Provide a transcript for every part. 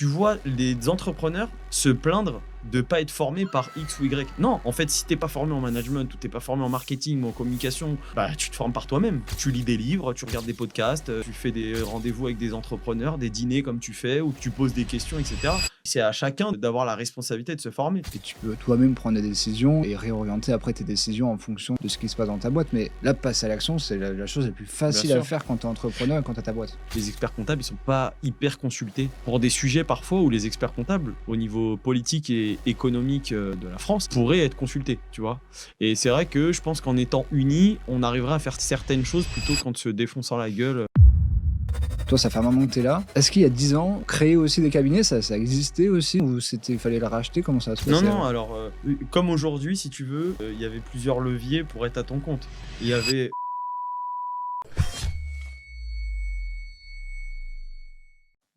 tu vois les entrepreneurs se plaindre de pas être formés par X ou Y. Non, en fait, si t'es pas formé en management ou t'es pas formé en marketing ou en communication, bah tu te formes par toi-même. Tu lis des livres, tu regardes des podcasts, tu fais des rendez-vous avec des entrepreneurs, des dîners comme tu fais, ou tu poses des questions, etc. C'est à chacun d'avoir la responsabilité de se former. Et tu peux toi-même prendre des décisions et réorienter après tes décisions en fonction de ce qui se passe dans ta boîte. Mais là, passer à l'action, c'est la chose la plus Bien facile à sûr. faire quand tu es entrepreneur et quand tu as ta boîte. Les experts comptables, ils sont pas hyper consultés pour des sujets parfois où les experts comptables, au niveau politique et économique de la France, pourraient être consultés, tu vois. Et c'est vrai que je pense qu'en étant unis, on arrivera à faire certaines choses plutôt qu'en se défonçant la gueule. Toi, ça fait un moment que tu es là. Est-ce qu'il y a 10 ans, créer aussi des cabinets, ça existait aussi ou fallait le racheter? Comment ça se Non, passait non, alors, comme aujourd'hui, si tu veux, il y avait plusieurs leviers pour être à ton compte. Il y avait...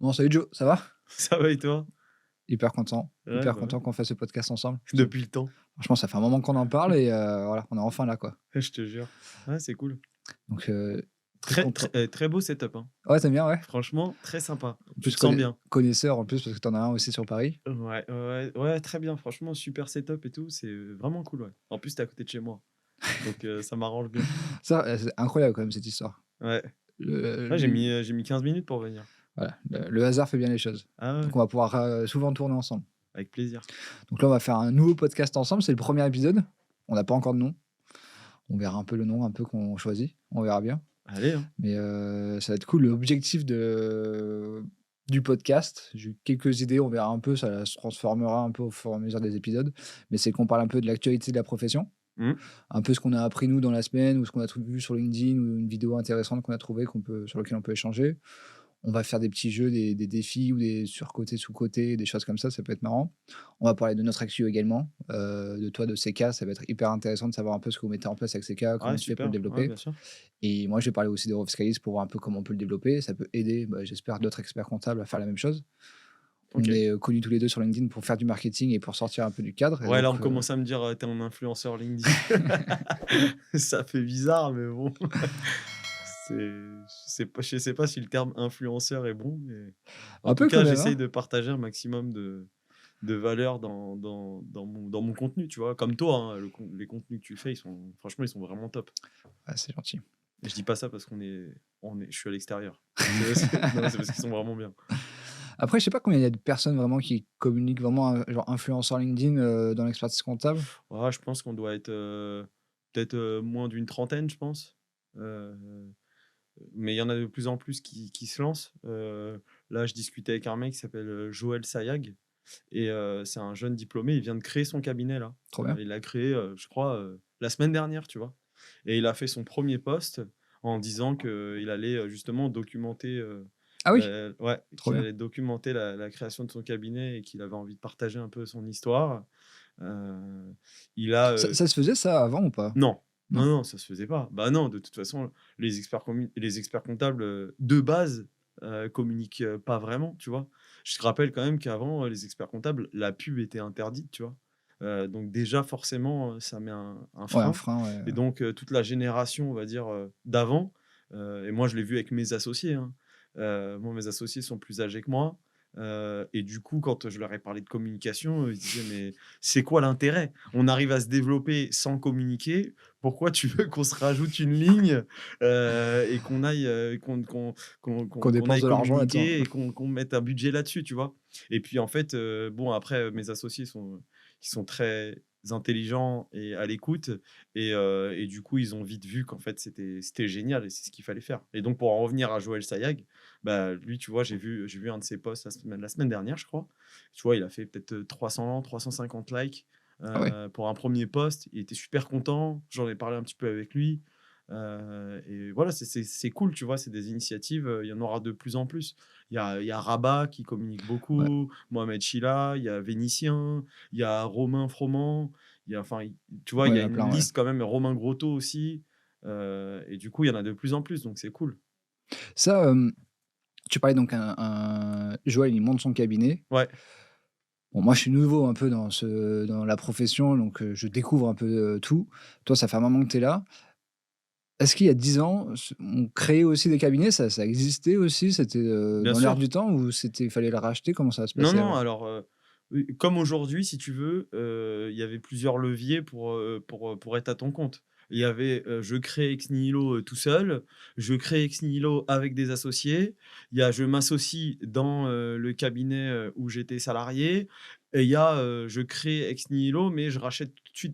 Bon, salut Joe, ça va? Ça va et toi? Hyper content. Ouais, Hyper bah content ouais, qu'on fasse ce podcast ensemble. depuis le temps. Franchement, ça fait un moment qu'on en parle et voilà, on est enfin là, quoi. Je te jure. Ouais, c'est cool. Donc, très Très, content. très, très beau setup, hein. Ouais, t'aimes bien, ouais? Franchement, très sympa. En Tu plus, te sens bien. connaisseur en plus, parce que t'en as un aussi sur Paris. Ouais, ouais, ouais, très bien. Franchement, super setup et tout. C'est vraiment cool, ouais. En plus, t'es à côté de chez moi. Donc, ça m'arrange bien. Ça, c'est incroyable quand même cette histoire. Ouais. Le, Ouais, le- j'ai mis 15 minutes pour venir. voilà, le hasard fait bien les choses. Ah ouais, Donc on va pouvoir souvent tourner ensemble. avec plaisir. Donc là, on va faire un nouveau podcast ensemble. C'est le premier épisode. On n'a pas encore de nom. On verra un peu le nom un peu qu'on choisit. On verra bien. Allez, hein. Mais ça va être cool. L'objectif du podcast, j'ai eu quelques idées. On verra un peu. Ça se transformera un peu au fur et à mesure des épisodes. Mais c'est qu'on parle un peu de l'actualité de la profession. Hmm. Un peu ce qu'on a appris nous dans la semaine ou ce qu'on a vu sur LinkedIn ou une vidéo intéressante qu'on a trouvée sur laquelle on peut échanger. On va faire des petits jeux, des défis ou des surcotés, sous-cotés, des choses comme ça peut être marrant. On va parler de notre actu également, de toi, de CK, ça va être hyper intéressant de savoir un peu ce que vous mettez en place avec CK, comment Ouais, tu fais pour le super. Ouais, développer. bien sûr. Et moi, je vais parler aussi de Scalis pour voir un peu comment on peut le développer. Ça peut aider, j'espère, d'autres experts comptables à faire la même chose. Ok. On est connus tous les deux sur LinkedIn pour faire du marketing et pour sortir un peu du cadre. Et Ouais, là, on donc, commence à me dire, t'es un influenceur LinkedIn. Ça fait bizarre, mais bon. Je sais pas si le terme influenceur est bon, mais en un tout peu quand cas, même, j'essaye hein. de partager un maximum de valeur dans mon contenu, tu vois. Comme toi, hein, les contenus que tu fais, franchement, ils sont vraiment top. Ah, c'est gentil. Et je dis pas ça parce je suis à l'extérieur. Non, c'est parce qu'ils sont vraiment bien. Après, je sais pas combien il y a de personnes vraiment qui communiquent vraiment, genre influenceurs LinkedIn dans l'expertise comptable. Ouais, je pense qu'on doit être peut-être moins d'une trentaine, je pense. Euh, mais il y en a de plus en plus qui se lancent. Là, je discutais avec un mec qui s'appelle Joël Sayag. Et c'est un jeune diplômé, il vient de créer son cabinet là. Trop bien. Il l'a créé, je crois, la semaine dernière, tu vois. Et il a fait son premier post en disant qu'il allait justement documenter, Ah oui, ouais, trop qu'il bien. allait documenter la création de son cabinet et qu'il avait envie de partager un peu son histoire. Il a, Ça se faisait ça avant ou pas? non, non, Non. non, ça se faisait pas. Bah non, de toute façon, les experts comptables de base communiquent pas vraiment, tu vois. Je te rappelle quand même qu'avant, les experts comptables, la pub était interdite, tu vois. Donc déjà, forcément, ça met un Ouais, un frein. frein, ouais. Et donc, toute la génération, on va dire, d'avant, et moi, je l'ai vu avec mes associés, hein. Moi, mes associés sont plus âgés que moi. Et du coup, quand je leur ai parlé de communication, ils disaient, mais c'est quoi l'intérêt? On arrive à se développer sans communiquer. Pourquoi tu veux qu'on se rajoute une ligne et qu'on aille, Qu'on qu'on dépense aille de l'argent là-dedans. communiquer et qu'on mette un budget là-dessus, tu vois? Et puis en fait, bon, après, mes associés ils sont très intelligents et à l'écoute. Et du coup, ils ont vite vu qu'en fait, c'était génial et c'est ce qu'il fallait faire. Et donc, pour en revenir à Joël Sayag, bah, lui, tu vois, j'ai vu un de ses posts la semaine dernière, je crois. Tu vois, il a fait peut-être 300, 350 likes Ah ouais. pour un premier post. Il était super content. J'en ai parlé un petit peu avec lui. Et voilà, c'est cool, tu vois, c'est des initiatives. Il y en aura de plus en plus. Il y a Rabat qui communique Ouais. beaucoup, Mohamed Chila, il y a Vénitien, il y a Romain Froment. Enfin, tu vois, Ouais, il il y y a en a une plein, ouais. liste quand même, Romain Grotto aussi. Et du coup, il y en a de plus en plus, donc c'est cool. Ça, tu parlais donc Joël, il monte son cabinet. Ouais. Bon, moi, je suis nouveau un peu dans la profession, donc je découvre un peu, tout. Toi, ça fait un moment que tu es là. Est-ce qu'il y a 10 ans, on créait aussi des cabinets? Ça existait aussi? C'était, Bien dans l'air sûr. du temps ou c'était il fallait le racheter? Comment ça se Non, passait non, avant? alors, oui, comme aujourd'hui, si tu veux, il y avait plusieurs leviers pour être à ton compte. Il y avait, je crée ex nihilo, tout seul, je crée ex nihilo avec des associés, il y a je m'associe dans, le cabinet, où j'étais salarié et il y a, je crée ex nihilo, mais je rachète tout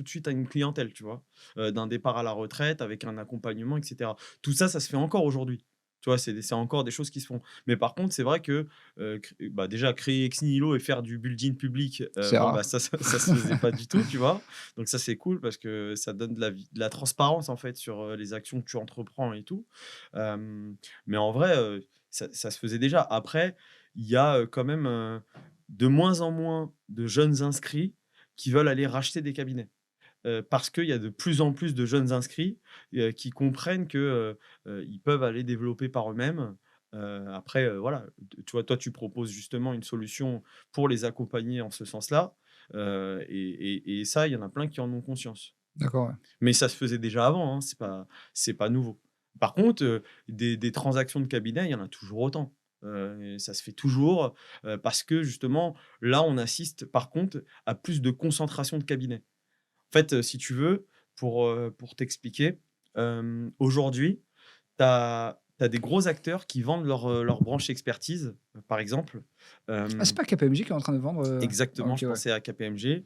de suite à une clientèle, tu vois? D'un départ à la retraite avec un accompagnement et cetera. Tout ça, ça se fait encore aujourd'hui. Tu vois? C'est encore des choses qui se font. Mais par contre, c'est vrai que bah, déjà créer ex nihilo et faire du building public, C'est bon, bah, rare. ça se faisait pas du tout, tu vois? Donc ça, c'est cool parce que ça donne de la transparence, en fait, sur, les actions que tu entreprends et tout. Hem, mais en vrai, ça se faisait déjà. Après, il y a, quand même, de moins en moins de jeunes inscrits qui veulent aller racheter des cabinets. Parce qu'il y a de plus en plus de jeunes inscrits, qui comprennent que, ils peuvent aller développer par eux-mêmes. Après, voilà, tu vois, toi, tu proposes justement une solution pour les accompagner en ce sens-là, et ça, il y en a plein qui en ont conscience. D'accord, ouais. Mais ça se faisait déjà avant, hein, c'est pas nouveau. Par contre, des transactions de cabinet, il y en a toujours autant. Et ça se fait toujours, parce que justement, là, on assiste par contre à plus de concentration de cabinets. En fait, si tu veux, pour t'expliquer, aujourd'hui, tu as des gros acteurs qui vendent leur branche expertise, par exemple. Ah, c'est Hem pas KPMG qui est en train de vendre, ah Exactement, OK, je ouais. pensais à KPMG,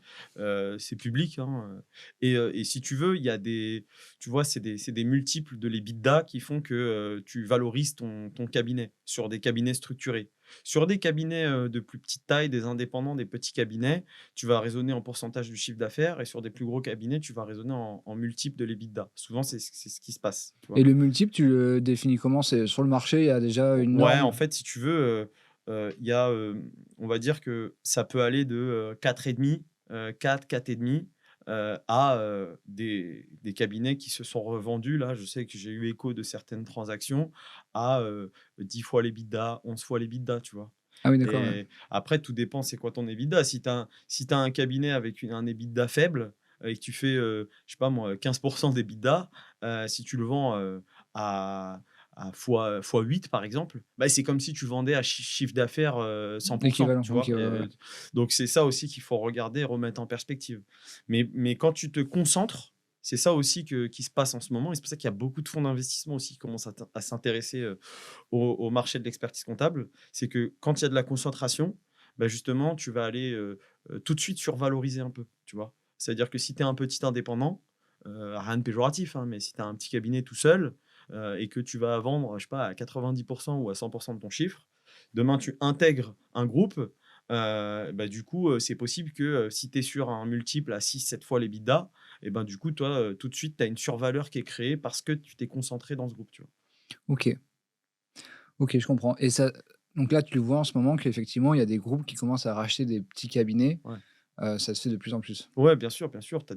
c'est public, hein, et si tu veux, il y a des tu vois, c'est des multiples de l'EBITDA qui font que, tu valorises ton cabinet, sur des cabinets structurés. Sur des cabinets, de plus petite taille, des indépendants, des petits cabinets, tu vas raisonner en pourcentage du chiffre d'affaires et sur des plus gros cabinets, tu vas raisonner en multiples de l'EBITDA. Souvent, c'est ce qui se passe, tu vois? Et le multiple, tu le définis comment? C'est sur le marché, il y a déjà une Ouais, en norme? fait, si tu veux, il y a, on va dire que ça peut aller de, 4,5, 4,5, à, des cabinets qui se sont revendus. Là, je sais que j'ai eu écho de certaines transactions à, 10 fois l'EBITDA, 11 fois l'EBITDA, tu vois? Ah oui, d'accord, ouais. Et après, tout dépend, c'est quoi ton EBITDA. Si tu as un cabinet avec un EBITDA faible, et que tu fais, je sais pas moi, 15 d'EBITDA, si tu le vends, à fois 8 par exemple, bah, c'est comme si tu vendais à chiffre d'affaires, 100, L'équivalent, tu OK, vois? ouais, ouais. Donc c'est ça aussi qu'il faut regarder et remettre en perspective. Mais quand tu te concentres, c'est ça aussi qui se passe en ce moment et c'est pour ça qu'il y a beaucoup de fonds d'investissement aussi qui commencent à s'intéresser, au marché de l'expertise comptable. C'est que quand il y a de la concentration, bah, justement, tu vas aller, tout de suite survaloriser un peu, tu vois? C'est-à-dire que si tu es un petit indépendant, rien de péjoratif, hein, mais si tu as un petit cabinet tout seul, et que tu vas vendre, je sais pas, à 90 ou à 100 de ton chiffre, demain tu intègres un groupe, bah, du coup, c'est possible que, si tu es sur un multiple à 6, 7 fois l'EBITDA et ben, du coup, toi, tout de suite, tu as une survaleur qui est créée parce que tu t'es concentré dans ce groupe, tu vois? OK, OK, je comprends et ça donc là, tu le vois en ce moment qu'effectivement, il y a des groupes qui commencent à racheter des petits cabinets, Ouais. ça se fait de plus en plus? Ouais, bien sûr, tu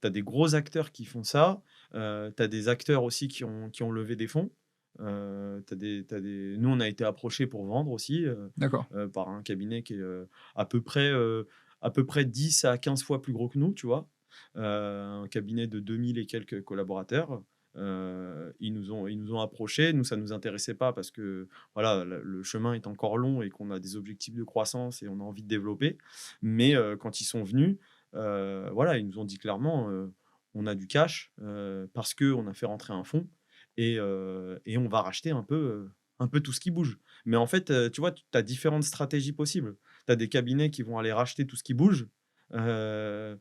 as des gros acteurs qui font ça, tu as des acteurs aussi qui ont levé des fonds. Tu des Nous, on a été approchés pour vendre aussi, D'accord. par un cabinet qui est, à peu près 10 à 15 fois plus gros que nous, tu vois? Un cabinet de 2 000 et quelques collaborateurs. Ils nous ont approchés. Nous, ça nous intéressait pas parce que, voilà, le chemin est encore long et qu'on a des objectifs de croissance et on a envie de développer. Mais, quand ils sont venus, voilà, ils nous ont dit clairement, «On a du cash, parce qu'on a fait rentrer un fonds et on va racheter un peu tout ce qui bouge». Mais en fait, tu vois, tu as différentes stratégies possibles. Tu as des cabinets qui vont aller racheter tout ce qui bouge, heu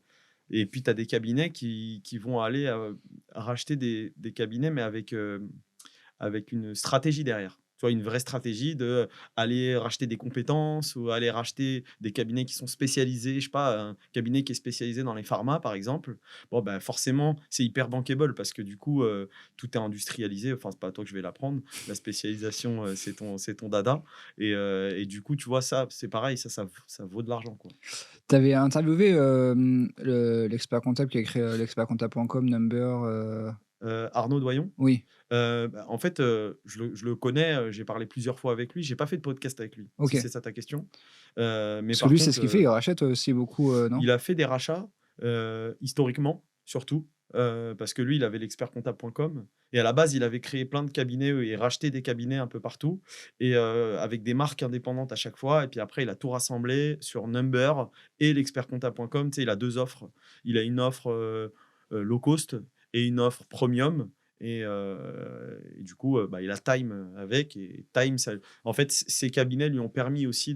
et puis tu as des cabinets qui vont aller, racheter des cabinets, mais avec une stratégie derrière. Tu vois, une vraie stratégie de aller racheter des compétences ou aller racheter des cabinets qui sont spécialisés. Je sais pas, un cabinet qui est spécialisé dans les pharma, par exemple. Bon, ben, forcément, c'est hyper bankable parce que du coup, tout est industrialisé. Enfin, c'est pas à toi que je vais l'apprendre. La spécialisation, c'est ton dada. Et du coup, tu vois, ça, c'est pareil, ça vaut de l'argent, quoi. Tu avais interviewé, l'expert comptable qui a créé, l'expertcomptable.com, Number, Arnaud Doyon. oui, Bah, en fait, je le connais, j'ai parlé plusieurs fois avec lui. J'ai pas fait de podcast avec lui, si OK. c'est ça ta question. Mais Parce que par lui, c'est contre, ce qu'il fait, il rachète aussi beaucoup, non? il a fait des rachats, historiquement, surtout. parce que lui, il avait l'expertcomptable.com et à la base, il avait créé plein de cabinets et racheté des cabinets un peu partout et avec des marques indépendantes à chaque fois et puis après, il a tout rassemblé sur Number et l'expertcomptable.com. Tu sais, il a 2 offres. Il a une offre, low cost et une offre premium et du coup, bah, il a Time, avec et Time, ça en fait, ces cabinets lui ont permis aussi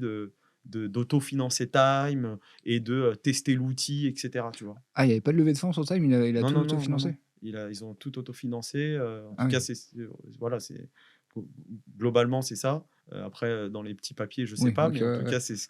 d'autofinancer Time et de, tester l'outil et cetera, tu vois? Ah, il y avait pas de levée de fonds sur Time, il a Non, tout non, non, non, non. autofinancé? Ils ont tout autofinancé, en Ah tout cas, oui, voilà, c'est globalement, c'est ça. Après, dans les petits papiers, je sais oui, pas, OK, mais en ouais, tout ouais. cas, c'est ce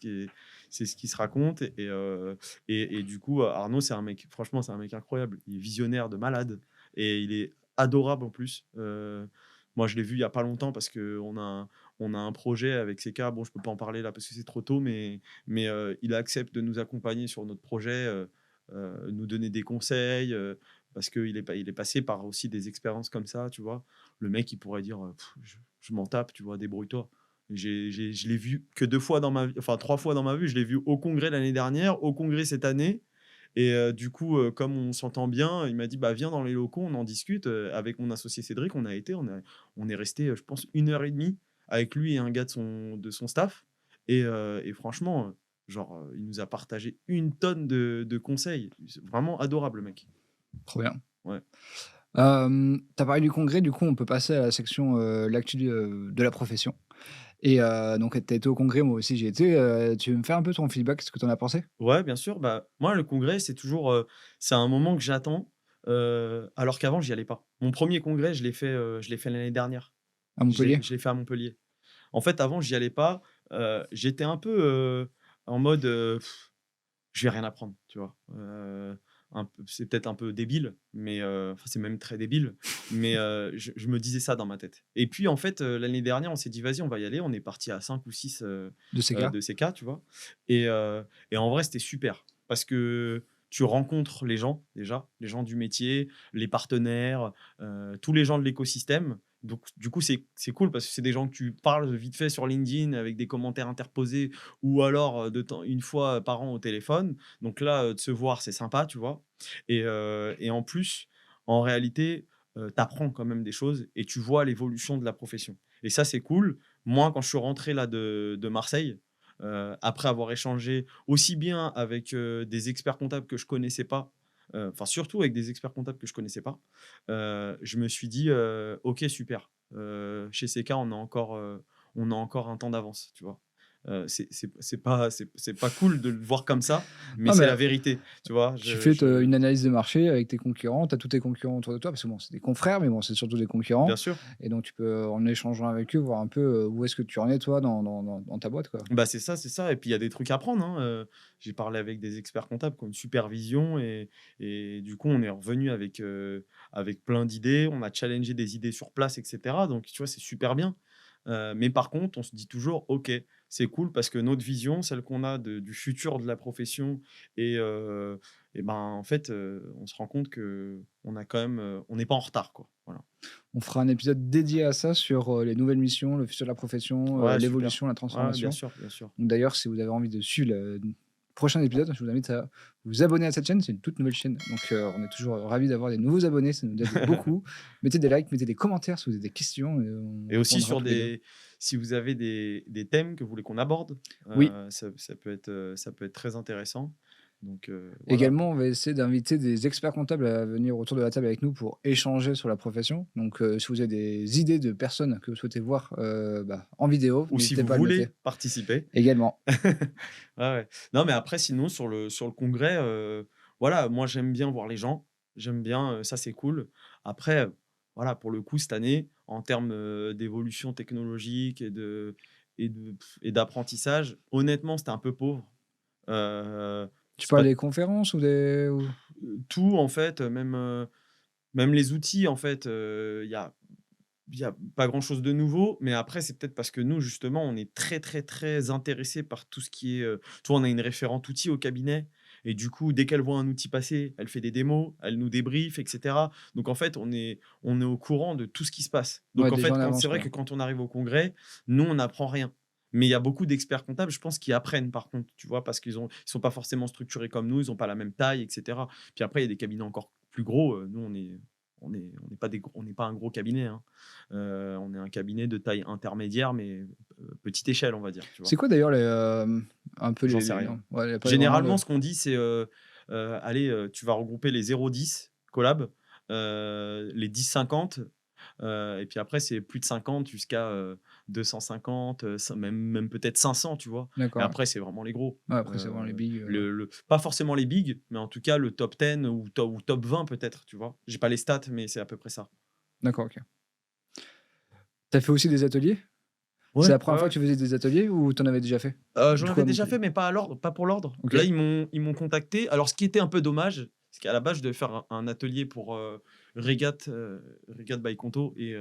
qui se raconte et du coup, Arnaud, c'est un mec franchement, c'est un mec incroyable. Il est visionnaire de malade et il est adorable en plus. Moi, je l'ai vu il y a pas longtemps parce qu'on a un projet avec CK. Bon, je peux pas en parler là parce que c'est trop tôt, mais il accepte de nous accompagner sur notre projet, nous donner des conseils, parce il est passé par aussi des expériences comme ça, tu vois? Le mec, il pourrait dire, je m'en tape, tu vois? Débrouille-toi. Je l'ai vu que 2 fois dans ma vie, enfin 3 fois dans ma vie. Je l'ai vu au congrès l'année dernière, au congrès cette année et du coup, comme on s'entend bien, il m'a dit: «Bah, viens dans les locaux, on en discute». Avec mon associé Cédric, on est resté, je pense 1 heure et demie avec lui et un gars de son staff et franchement, genre, il nous a partagé une tonne de conseils. C'est vraiment adorable le mec. Trop bien. Ouais. Tu parlé du congrès, du coup, on peut passer à la section, l'actu, de la profession et donc tu été au congrès, moi aussi j'y étais, tu veux me faire un peu ton feedback, ce que tu en as pensé? Ouais, bien sûr. Bah, moi, le congrès, c'est toujours, c'est un moment que j'attends, alors qu'avant, j'y allais pas. Mon premier congrès, je l'ai fait l'année dernière. À Montpellier? Je l'ai fait à Montpellier. En fait, avant, j'y allais pas, j'étais un peu, en mode, je vais rien apprendre, tu vois? Un peu c'est peut-être un peu débile, mais enfin, c'est même très débile, mais je me disais ça dans ma tête et puis, en fait, l'année dernière, on s'est dit: «Vas-y, on va y aller». On est parti à 5 ou 6 De ces gars? de CK, tu vois? Et en vrai, c'était super parce que tu rencontres les gens, déjà, les gens du métier, les partenaires, tous les gens de l'écosystème. Donc du coup, c'est cool parce que c'est des gens que tu parles vite fait sur LinkedIn avec des commentaires interposés ou alors, de temps une fois par an au téléphone. Donc là, de se voir, c'est sympa, tu vois? Et en plus, en réalité, tu apprends quand même des choses et tu vois l'évolution de la profession et ça, c'est cool. Moi, quand je suis rentré là de Marseille, après avoir échangé aussi bien avec, des experts comptables que je connaissais pas, enfin surtout avec des experts comptables que je connaissais pas, je me suis dit, «OK, super, chez CK, on a encore un temps d'avance», tu vois? C'est pas cool de le voir comme ça, mais Non, c'est mais la vérité, tu vois? tu fais te Je une analyse de marché avec tes concurrents, tu as tous tes concurrents autour de toi, parce que bon, c'est des confrères, mais bon, c'est surtout des Bien concurrents sûr. et donc tu peux, en échangeant avec eux, voir un peu, où est-ce que tu en es toi dans ta boîte, quoi. Bah, c'est ça et puis il y a des trucs à prendre, hein, j'ai parlé avec des experts comptables qui ont une supervision et du coup, on est revenu avec, avec plein d'idées. On a challengé des idées sur place et cetera donc tu vois, c'est super bien. Mais par contre, on se dit toujours: «OK, c'est cool» parce que notre vision, celle qu'on a du futur de la profession et ben, en fait, on se rend compte qu'on a quand même, on n'est pas en retard, quoi. Voilà. On fera un épisode dédié à ça sur, les nouvelles missions, le futur de la profession, Ouais, super. l'évolution, la Ouais, bien transformation. sûr, bien sûr. Donc d'ailleurs, si vous avez envie de suivre le prochain épisode, je vous invite à vous abonner à cette chaîne. C'est une toute nouvelle chaîne, donc on est toujours ravis d'avoir des nouveaux abonnés, ça nous aide beaucoup. Mettez des likes, mettez des commentaires si vous avez des questions et on Et aussi répondra sur tous les 2. si vous avez des thèmes que vous voulez qu'on aborde, Oui, ça peut être très intéressant. Donc voilà. également, on va essayer d'inviter des experts comptables à venir autour de la table avec nous pour échanger sur la profession. Donc si vous avez des idées de personnes que vous souhaitez voir, en vidéo, Ou si n'hésitez vous pas à le noter. voulez participer. Également. Ouais, ouais. Non, mais après sinon sur le congrès, voilà, moi j'aime bien voir les gens. J'aime bien, ça c'est cool. Après, voilà, pour le coup cette année, en termes, d'évolution technologique et d'apprentissage, honnêtement, c'était un peu pauvre. Tu C'est parles pas des conférences ou des ou tout en fait, même les outils en fait, il y a pas grand-chose de nouveau, mais après c'est peut-être parce que nous justement on est très, très, très intéressés par tout ce qui est, tu vois, on a une référente outil au cabinet et du coup dès qu'elle voit un outil passer, elle fait des démos, elle nous débriefe et cetera. Donc en fait on est au courant de tout ce qui se passe. ouais, Donc en déjà fait en quand c'est avance, vrai quoi. que quand on arrive au congrès, nous on n'apprend rien. Mais il y a beaucoup d'experts comptables, je pense, qui apprennent par contre, tu vois? Parce ils sont pas forcément structurés comme nous, ils ont pas la même taille et cetera. Puis après il y a des cabinets encore plus gros, nous, on n'est pas un gros cabinet, hein. On est un cabinet de taille intermédiaire, mais petite échelle, on va dire, tu C'est vois? quoi d'ailleurs un peu J'en sais les rien. non, ouais, il y a pas vraiment Généralement, de ce qu'on dit, c'est, allez, tu vas regrouper les 0-10 collabs, les 10-50, et puis après, c'est plus de 50 jusqu'à, 250, même peut-être 500, tu vois? Et d'accord, ouais. après, c'est vraiment les gros. Ouais, après c'est vraiment les big, ouais. Le pas forcément les bigs, mais en tout cas, le top 10 ou top 20 peut-être, tu vois? J'ai pas les stats, mais c'est à peu près ça. D'accord, OK. Tu as fait aussi des ateliers? C'est Ouais, la ouais, première fois ouais. que tu faisais des ateliers ou tu en avais déjà fait? J'en Du coup, avais à déjà Montpellier? fait, mais pas à l'ordre, pas pour l'ordre. Là, OK, ils m'ont contacté. Alors, ce qui était un peu dommage, c'est qu'à la base, je devais faire un atelier pour, Regatta by Conto et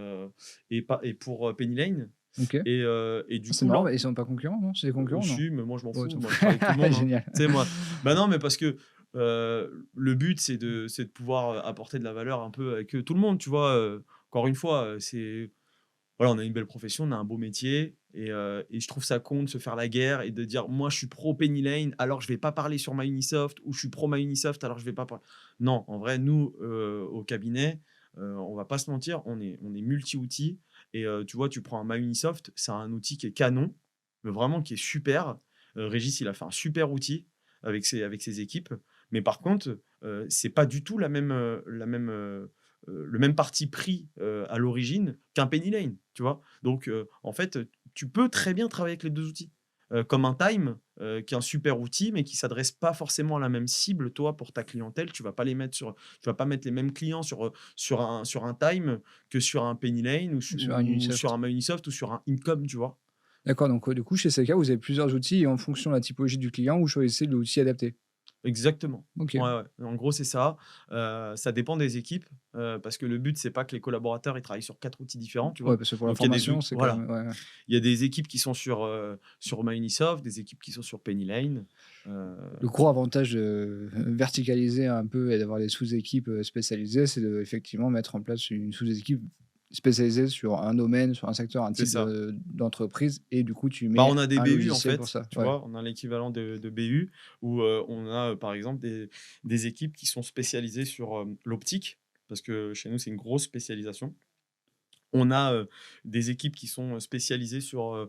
pour, Penny Lane OK. et Ah, du c'est coup, marrant, là bah, ils sont pas concurrents, non? C'est des concurrents, non? si, mais moi, je m'en Ouais, fous. tu Moi, je travaille avec tout le monde, hein. génial. Tu sais, moi bah, non, mais parce que, le but, c'est de pouvoir, apporter de la valeur un peu avec, tout le monde, tu vois? Encore une fois, c'est voilà, on a une belle profession, on a un beau métier et je trouve ça con de se faire la guerre et de dire: «Moi, je suis pro Penny Lane, alors je vais pas parler sur MyUnisoft» ou «Je suis pro MyUnisoft, alors je vais pas parler». Non, en vrai, nous, au cabinet, on va pas se mentir, on est multi-outils et tu vois, tu prends un MyUnisoft, c'est un outil qui est canon, mais vraiment qui est super. Régis, il a fait un super outil avec ses équipes, mais par contre, c'est pas du tout le même parti pris, à l'origine qu'un Penny Lane, tu vois? Donc en fait, tu peux très bien travailler avec les 2 outils. Comme un Time, qui est un super outil, mais qui s'adresse pas forcément à la même cible. Toi, pour ta clientèle, tu vas pas mettre les mêmes clients sur un Time que sur un Penny Lane ou Sur un sur Ubisoft. un Microsoft ou sur un Income, tu vois? D'accord, donc du coup, chez CK, vous avez plusieurs outils et en fonction de la typologie du client, vous choisissez l'outil adapté? Exactement. Ouais, OK. ouais. En gros, c'est ça. Ça dépend des équipes, parce que le but, c'est pas que les collaborateurs, ils travaillent sur 4 outils différents, tu Ouais, vois? parce que pour la Donc il y a des formation, out c'est quand voilà. même ouais, ouais. Il y a des équipes qui sont sur MyUnisoft, des équipes qui sont sur Penny Lane. Le gros avantage de verticaliser un peu et d'avoir des sous-équipes, spécialisées, c'est effectivement mettre en place une sous-équipe spécialisée sur un domaine, sur un secteur, un C'est type ça. d'entreprise et du coup, tu Bah, mets on a des un BU, en logiciel pour fait, ça. tu Ouais. vois? On a l'équivalent de BU où, on a, par exemple, des équipes qui sont spécialisées sur, l'optique, parce que chez nous, c'est une grosse spécialisation. On a, des équipes qui sont spécialisées sur,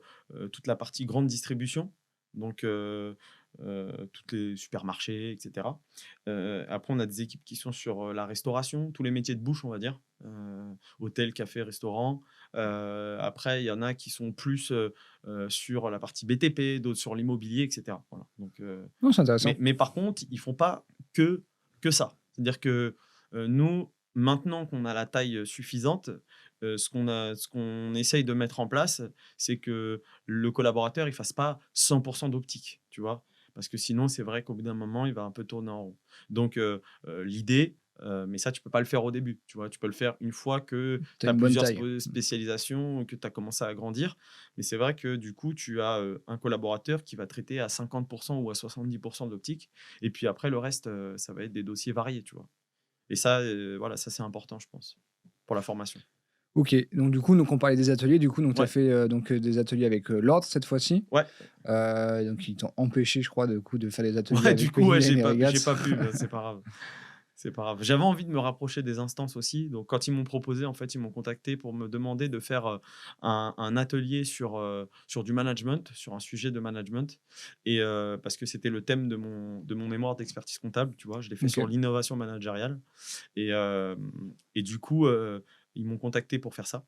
toute la partie grande distribution, donc toutes les supermarchés et cetera. Après on a des équipes qui sont sur, la restauration, tous les métiers de bouche, on va dire, hôtel, café, restaurant. Après il y en a qui sont plus, sur la partie BTP, d'autres sur l'immobilier et cetera. Voilà, donc Non, c'est mais intéressant. mais par contre, ils font pas que ça. C'est-à-dire que, nous, maintenant qu'on a la taille, suffisante, ce qu'on essaye de mettre en place, c'est que le collaborateur, il fasse pas 100 d'optique, tu vois? Parce que sinon, c'est vrai qu'au bout d'un moment, il va un peu tourner en rond. Donc l'idée, mais ça, tu peux pas le faire au début, tu vois? Tu peux le faire une fois que Tu as tu as une bonne plusieurs taille. spécialisations, que tu as commencé à grandir. Mais c'est vrai que du coup, tu as, un collaborateur qui va traiter à 50 ou à 70 de l'optique et puis après le reste, ça va être des dossiers variés, tu vois? Et ça, voilà, ça c'est important, je pense, pour la formation. OK, donc on parlait des ateliers, du coup, donc tu as Ouais, fait, des ateliers avec, l'ordre cette fois-ci. ouais, Donc ils t'ont empêché, je crois, de faire des ateliers ouais, du avec coup, ouais, Penny Lane j'ai et pas j'ai Regatt. pas pu, c'est pas grave. C'est pas grave. J'avais envie de me rapprocher des instances aussi, donc quand ils m'ont proposé, en fait, ils m'ont contacté pour me demander de faire, un atelier sur du management, sur un sujet de management et parce que c'était le thème de mon mémoire d'expertise comptable, tu vois? Je l'ai fait sur OK. l'innovation managériale et du coup, ils m'ont contacté pour faire ça.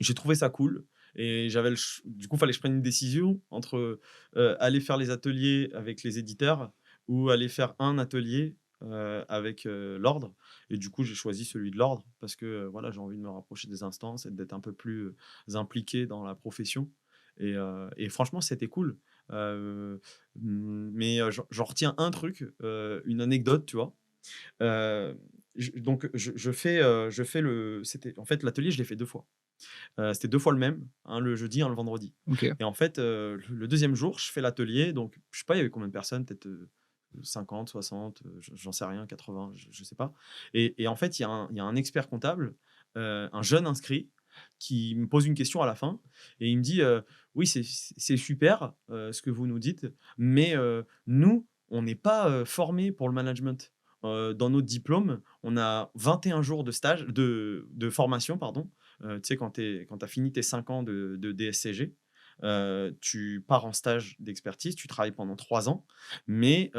J'ai trouvé ça cool et j'avais du coup, fallait que je prenne une décision entre, aller faire les ateliers avec les éditeurs ou aller faire un atelier, avec, l'ordre et du coup, j'ai choisi celui de l'ordre parce que, voilà, j'ai envie de me rapprocher des instances et d'être un peu plus, impliqué dans la profession et franchement, c'était cool. Mais, j'en retiens un truc, une anecdote, tu vois? Je fais en fait, l'atelier, je l'ai fait 2 fois. C'était 2 fois le même, un le jeudi, un le vendredi OK. et en fait, le 2e jour, je fais l'atelier donc je sais pas, il y avait combien de personnes? Peut-être, 50, 60, j'en sais rien, 80, je sais pas et en fait, il y a un expert comptable, un jeune inscrit qui me pose une question à la fin et il me dit, «Oui, c'est super, ce que vous nous dites, mais nous, on n'est pas, formés pour le management. dans notre diplôme, on a 21 jours de stage de formation, pardon. Tu sais, quand tu as fini tes 5 ans de DSCG, tu pars en stage d'expertise, tu travailles pendant 3 ans, mais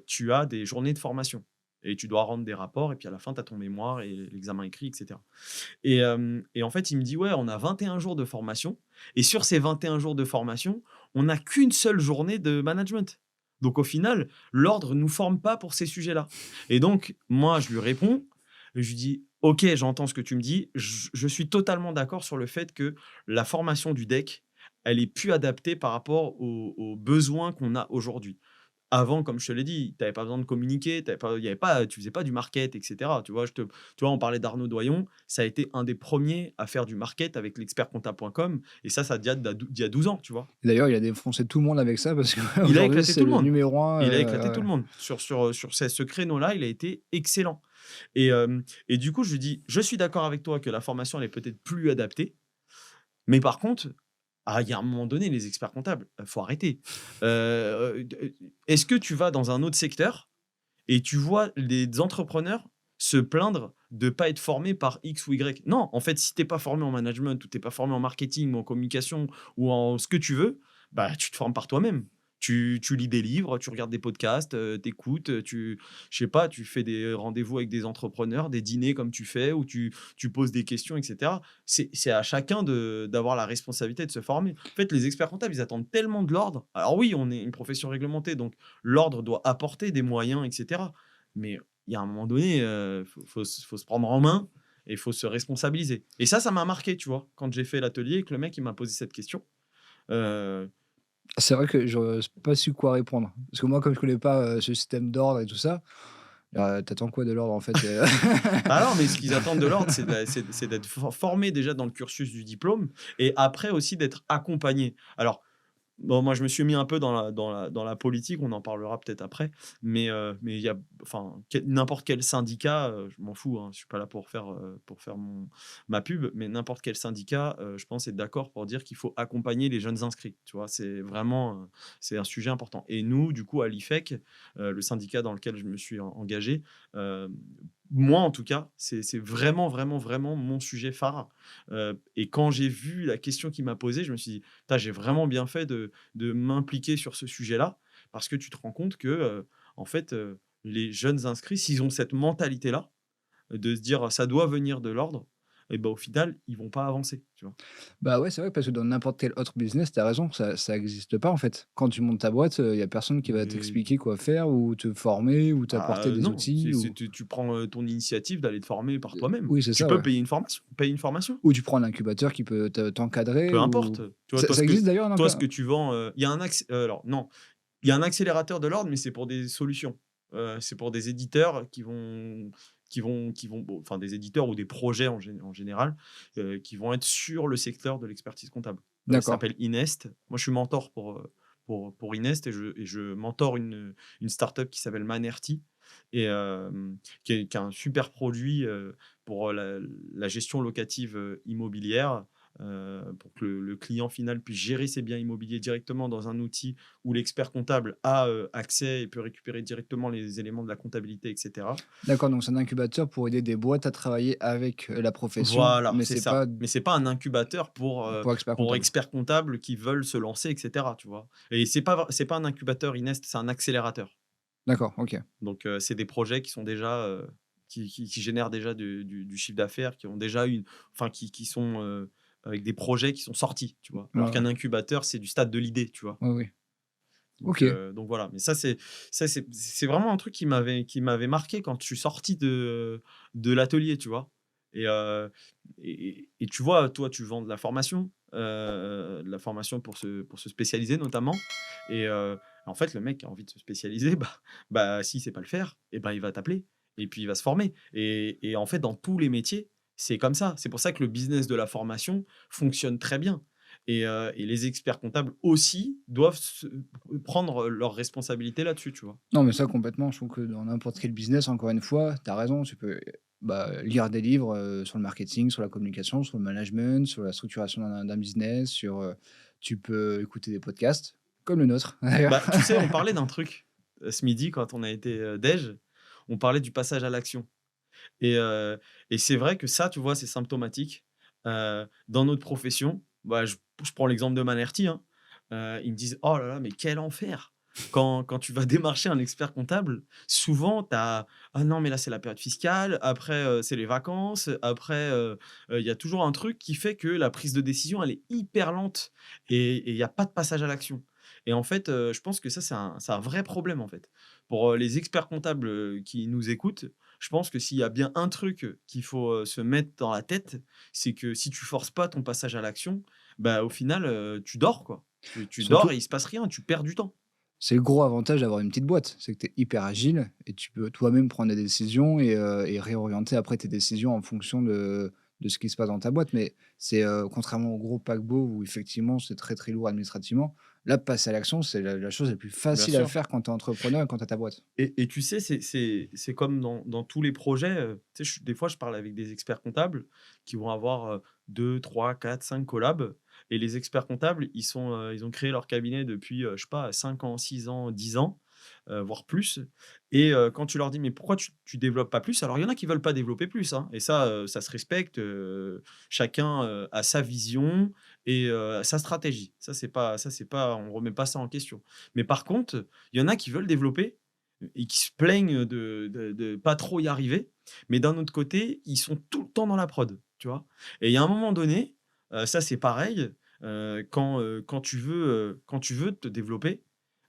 tu as des journées de formation et tu dois rendre des rapports et puis à la fin, tu as ton mémoire et l'examen écrit et cetera. Et en fait, il me dit: «Ouais, on a 21 jours de formation et sur ces 21 jours de formation, on n'a qu'une seule journée de management. Donc au final, l'ordre nous forme pas pour ces sujets-là». Et donc moi, je lui réponds, je lui dis: «OK, j'entends ce que tu me dis. Je suis totalement d'accord sur le fait que la formation du DEC, elle est plus adaptée par rapport aux besoins qu'on a aujourd'hui». Avant, comme je te l'ai dit, tu avais pas besoin de communiquer, tu faisais pas du market et cetera, tu vois? Tu vois, on parlait d'Arnaud Doyon, ça a été un des premiers à faire du market avec l'expertcomptable.com et ça date d'il y a 12 ans, tu vois? D'ailleurs, il a défoncé tout le monde avec ça parce Il a qu'aujourd'hui, éclaté c'est tout le le monde. numéro un. Il a éclaté tout le monde. Sur ce créneau-là, il a été excellent et du coup, je lui dis: «Je suis d'accord avec toi que la formation, elle est peut-être plus adaptée, mais par contre, il y a un moment donné, les experts comptables, faut arrêter. Est-ce que tu vas dans un autre secteur et tu vois les entrepreneurs se plaindre de pas être formés par X ou Y. Non, en fait, si tu es pas formé en management ou tu es pas formé en marketing ou en communication ou en ce que tu veux, bah, tu te formes par toi-même. Tu lis des livres, tu regardes des podcasts, tu écoutes, je sais pas, tu fais des rendez-vous avec des entrepreneurs, des dîners comme tu fais où tu poses des questions et cetera. C'est à chacun d'avoir la responsabilité de se former. En fait, les experts comptables, ils attendent tellement de l'ordre. Alors oui, on est une profession réglementée, donc l'ordre doit apporter des moyens et cetera. Mais il y a un moment donné, faut se prendre en main et il faut se responsabiliser. Et ça m'a marqué, tu vois? Quand j'ai fait l'atelier et que le mec, il m'a posé cette question. Heu, C'est vrai que j'aurais pas su quoi répondre. Parce que moi, comme je connais pas, ce système d'ordre et tout ça, tu quoi de l'ordre, en fait? bah, non, mais ce qu'ils attendent de l'ordre, c'est d'être formé déjà dans le cursus du diplôme et après aussi d'être accompagné. Alors, bon, moi, je me suis mis un peu dans la politique, on en parlera peut-être après, mais il y a enfin, n'importe quel syndicat, je m'en fous, hein, je suis pas là pour faire ma pub, mais n'importe quel syndicat, je pense est d'accord pour dire qu'il faut accompagner les jeunes inscrits, tu vois? C'est vraiment, c'est un sujet important et nous, du coup, à l'IFEC, le syndicat dans lequel je me suis engagé, hem, moi, en tout cas, c'est vraiment, vraiment, vraiment mon sujet phare, et quand j'ai vu la question qu'il m'a posée, je me suis dit: «Putain, j'ai vraiment bien fait de m'impliquer sur ce sujet-là, parce que tu te rends compte que, en fait, les jeunes inscrits, s'ils ont cette mentalité-là, de se dire: «Ça doit venir de l'ordre» et ben au final, ils vont pas avancer, tu vois? Bah, ouais, c'est vrai parce que dans n'importe quel autre business, tu as raison, ça existe pas, en fait. Quand tu montes ta boîte, il y a personne qui va Mais t'expliquer quoi faire ou te former ou t'apporter des non, outils ou tu prends, ton initiative d'aller te former par toi-même. oui, c'est Tu ça, peux ouais. payer une formation, paye une formation, Ou tu prends un incubateur qui peut t'encadrer peu ou importe. Tu vois, ça existe d'ailleurs un toi ce que tu vends, il y a un acc alors non, il y a un accélérateur de l'ordre, mais c'est pour des solutions. C'est pour des éditeurs qui vont bon, enfin des éditeurs ou des projets en général, qui vont être sur le secteur de l'expertise comptable. Ça d'accord. s'appelle Inest. Moi, je suis mentor pour Inest et je mentor une start-up qui s'appelle Manerty et qui a un super produit, pour la gestion locative, immobilière, pour que le client final puisse gérer ses biens immobiliers directement dans un outil où l'expert comptable a, accès et peut récupérer directement les éléments de la comptabilité et cetera. D'accord, donc c'est un incubateur pour aider des boîtes à travailler avec, la profession, Voilà, mais c'est c'est ça. pas Mais c'est pas un incubateur pour expert pour comptable. experts comptables qui veulent se lancer et cetera, tu vois? Et c'est pas un incubateur Inest, c'est un accélérateur. D'accord, OK. Donc c'est des projets qui sont déjà, qui génèrent déjà du chiffre d'affaires, qui ont déjà une enfin qui sont, avec des projets qui sont sortis, tu vois? Ouais, Alors ouais. qu'un incubateur, c'est du stade de l'idée, tu vois? Oui, oui. Donc OK. heu, donc voilà, mais ça c'est vraiment un truc qui m'avait marqué quand je suis sorti de l'atelier, tu vois? Et tu vois, toi, tu vends de la formation pour se spécialiser notamment et en fait, le mec qui a envie de se spécialiser, bah, s'il sait pas le faire et ben, il va t'appeler et puis il va se former et en fait, dans tous les métiers, c'est comme ça. C'est pour ça que le business de la formation fonctionne très bien et les experts comptables aussi doivent prendre leurs responsabilités là-dessus, tu vois? Non, mais ça complètement, je trouve que dans n'importe quel business, encore une fois, tu as raison, tu peux, bah, lire des livres, sur le marketing, sur la communication, sur le management, sur la structuration d'un business, tu peux écouter des podcasts, comme le nôtre d'ailleurs. Bah, tu sais, on parlait d'un truc, ce midi quand on a été, déj. on parlait du passage à l'action. Et c'est vrai que ça, tu vois, c'est symptomatique. Dans notre profession, bah, je prends l'exemple de Manerty, hein. Ils me disent: «Oh là là, mais quel enfer!» Quand tu vas démarcher un expert comptable, souvent tu as: «Ah non, mais là, c'est la période fiscale, après, c'est les vacances, après, il y a toujours un truc qui fait que la prise de décision, elle est hyper lente et il y a pas de passage à l'action». Et en fait, je pense que ça, c'est un vrai problème, en fait. Pour, les experts comptables, qui nous écoutent, je pense que s'il y a bien un truc, qu'il faut, se mettre dans la tête, c'est que si tu forces pas ton passage à l'action, bah, au final, tu dors, quoi. Tu dors Surtout et il se passe rien, tu perds du temps. c'est le gros avantage d'avoir une petite boîte, c'est que tu es hyper agile et tu peux toi-même prendre des décisions et réorienter après tes décisions en fonction de ce qui se passe dans ta boîte. Mais c'est, contrairement au gros paquebot où effectivement c'est très, très lourd administrativement, là, passer à l'action, c'est la chose la plus Bien facile à sûr. faire quand tu es entrepreneur et quand tu as ta boîte. Et tu sais, c'est comme dans tous les projets, tu sais, des fois, je parle avec des experts comptables qui vont avoir, 2, 3, 4, 5 collabs et les experts comptables, ils ont créé leur cabinet depuis, je sais pas, 5 ans, 6 ans, 10 ans, voire plus. Et quand tu leur dis: «Mais pourquoi tu développes pas plus?» Alors il y en a qui veulent pas développer plus, hein, et ça se respecte, chacun, a sa vision et sa stratégie. Ça c'est pas on remet pas ça en question. Mais par contre, il y en a qui veulent développer et qui se plaignent de pas trop y arriver, mais d'un autre côté, ils sont tout le temps dans la prod, tu vois? Et il y a un moment donné, ça c'est pareil, quand tu veux te développer,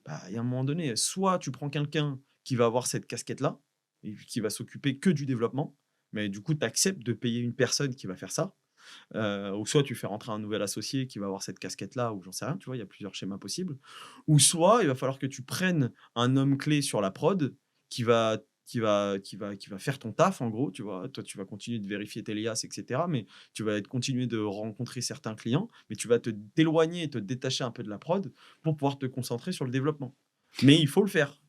bah, il y a un moment donné, soit tu prends quelqu'un qui va avoir cette casquette-là et qui va s'occuper que du développement, mais du coup, tu acceptes de payer une personne qui va faire ça. Ou soit tu fais rentrer un nouvel associé qui va avoir cette casquette-là ou j'en sais rien, tu vois? Il y a plusieurs schémas possibles. Ou soit il va falloir que tu prennes un homme clé sur la prod qui va faire ton taf en gros, tu vois? Toi, tu vas continuer de vérifier tes liasses et cetera, mais tu vas continuer de rencontrer certains clients, mais tu vas t'éloigner et te détacher un peu de la prod pour pouvoir te concentrer sur le développement. Mais il faut le faire.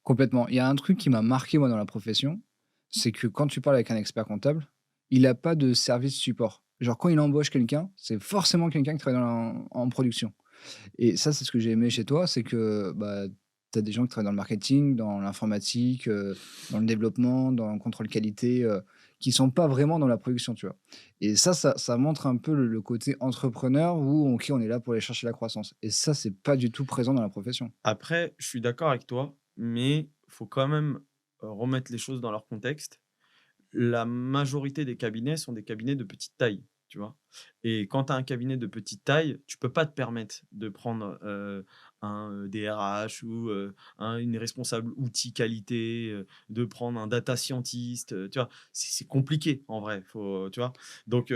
Complètement. Il y a un truc qui m'a marqué moi dans la profession, c'est que quand tu parles avec un expert comptable, il a pas de service support. Genre quand il embauche quelqu'un, c'est forcément quelqu'un qui travaille en production. Et ça, c'est ce que j'ai aimé chez toi, c'est que, bah, tu as des gens qui travaillent dans le marketing, dans l'informatique, dans le développement, dans le contrôle qualité, qui sont pas vraiment dans la production, tu vois? Et ça montre un peu le côté entrepreneur où OK, on est là pour aller chercher la croissance et ça, c'est pas du tout présent dans la profession. Après, je suis d'accord avec toi, mais faut quand même, remettre les choses dans leur contexte. La majorité des cabinets sont des cabinets de petite taille, tu vois? Et quand tu as un cabinet de petite taille, tu peux pas te permettre de prendre, un, DRH ou, une responsable outil qualité, de prendre un data scientist, tu vois? C'est compliqué en vrai, faut tu vois? Donc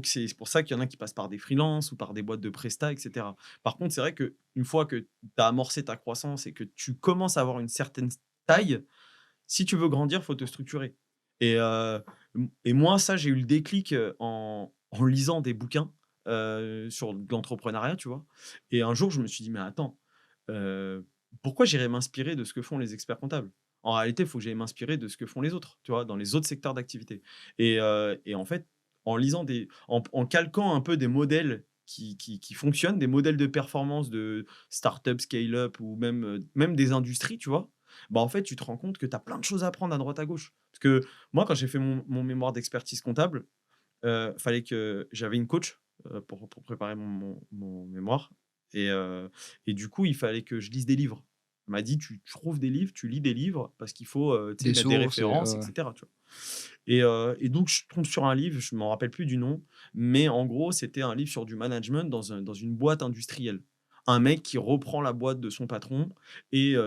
c'est pour ça qu'il y en a qui passent par des freelances ou par des boîtes de prestat et cetera. Par contre, c'est vrai qu'une fois que tu as amorcé ta croissance et que tu commences à avoir une certaine taille, si tu veux grandir, faut te structurer. Et moi, ça, j'ai eu le déclic, en lisant des bouquins, sur de l'entrepreneuriat, tu vois? Et un jour, je me suis dit: «Mais attends, heu, pourquoi j'irais m'inspirer de ce que font les experts comptables? En réalité, il faut que j'aille m'inspirer de ce que font les autres», tu vois? Dans les autres secteurs d'activité. Et en fait, en calquant un peu des modèles qui fonctionnent, des modèles de performance de start-up, scale-up ou même des industries, tu vois? Bah, en fait, tu te rends compte que tu as plein de choses à apprendre à droite à gauche. Parce que moi, quand j'ai fait mon mémoire d'expertise comptable, fallait que j'avais une coach, pour préparer mon mémoire et du coup, il fallait que je lise des livres. Elle m'a dit: «Tu trouves des livres, tu lis des livres parce qu'il faut, tu sais, Des mettre des sources et références et cetera», tu vois? Et donc je tombe sur un livre, je m'en rappelle plus du nom, mais en gros, c'était un livre sur du management dans une boîte industrielle. Un mec qui reprend la boîte de son patron et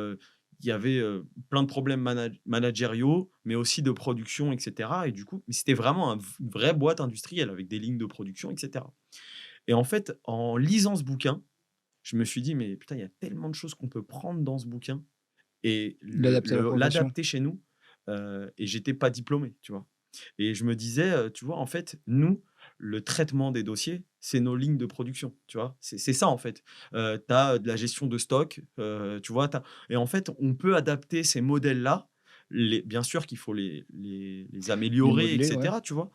il y avait, plein de problèmes managériaux, mais aussi de production et cetera et du coup mais c'était vraiment une vraie boîte industrielle avec des lignes de production et cetera et en fait, en lisant ce bouquin, je me suis dit: «Mais putain, il y a tellement de choses qu'on peut prendre dans ce bouquin et l'adapter à la profession. l'adapter chez nous», et j'étais pas diplômé, tu vois? Et je me disais, tu vois, en fait, nous, le traitement des dossiers, c'est nos lignes de production, tu vois? C'est ça, en fait. Tu as de la gestion de stock, tu vois? Et en fait, on peut adapter ces modèles-là, bien sûr qu'il faut les Les améliorer et modeler, ouais. cetera, tu vois?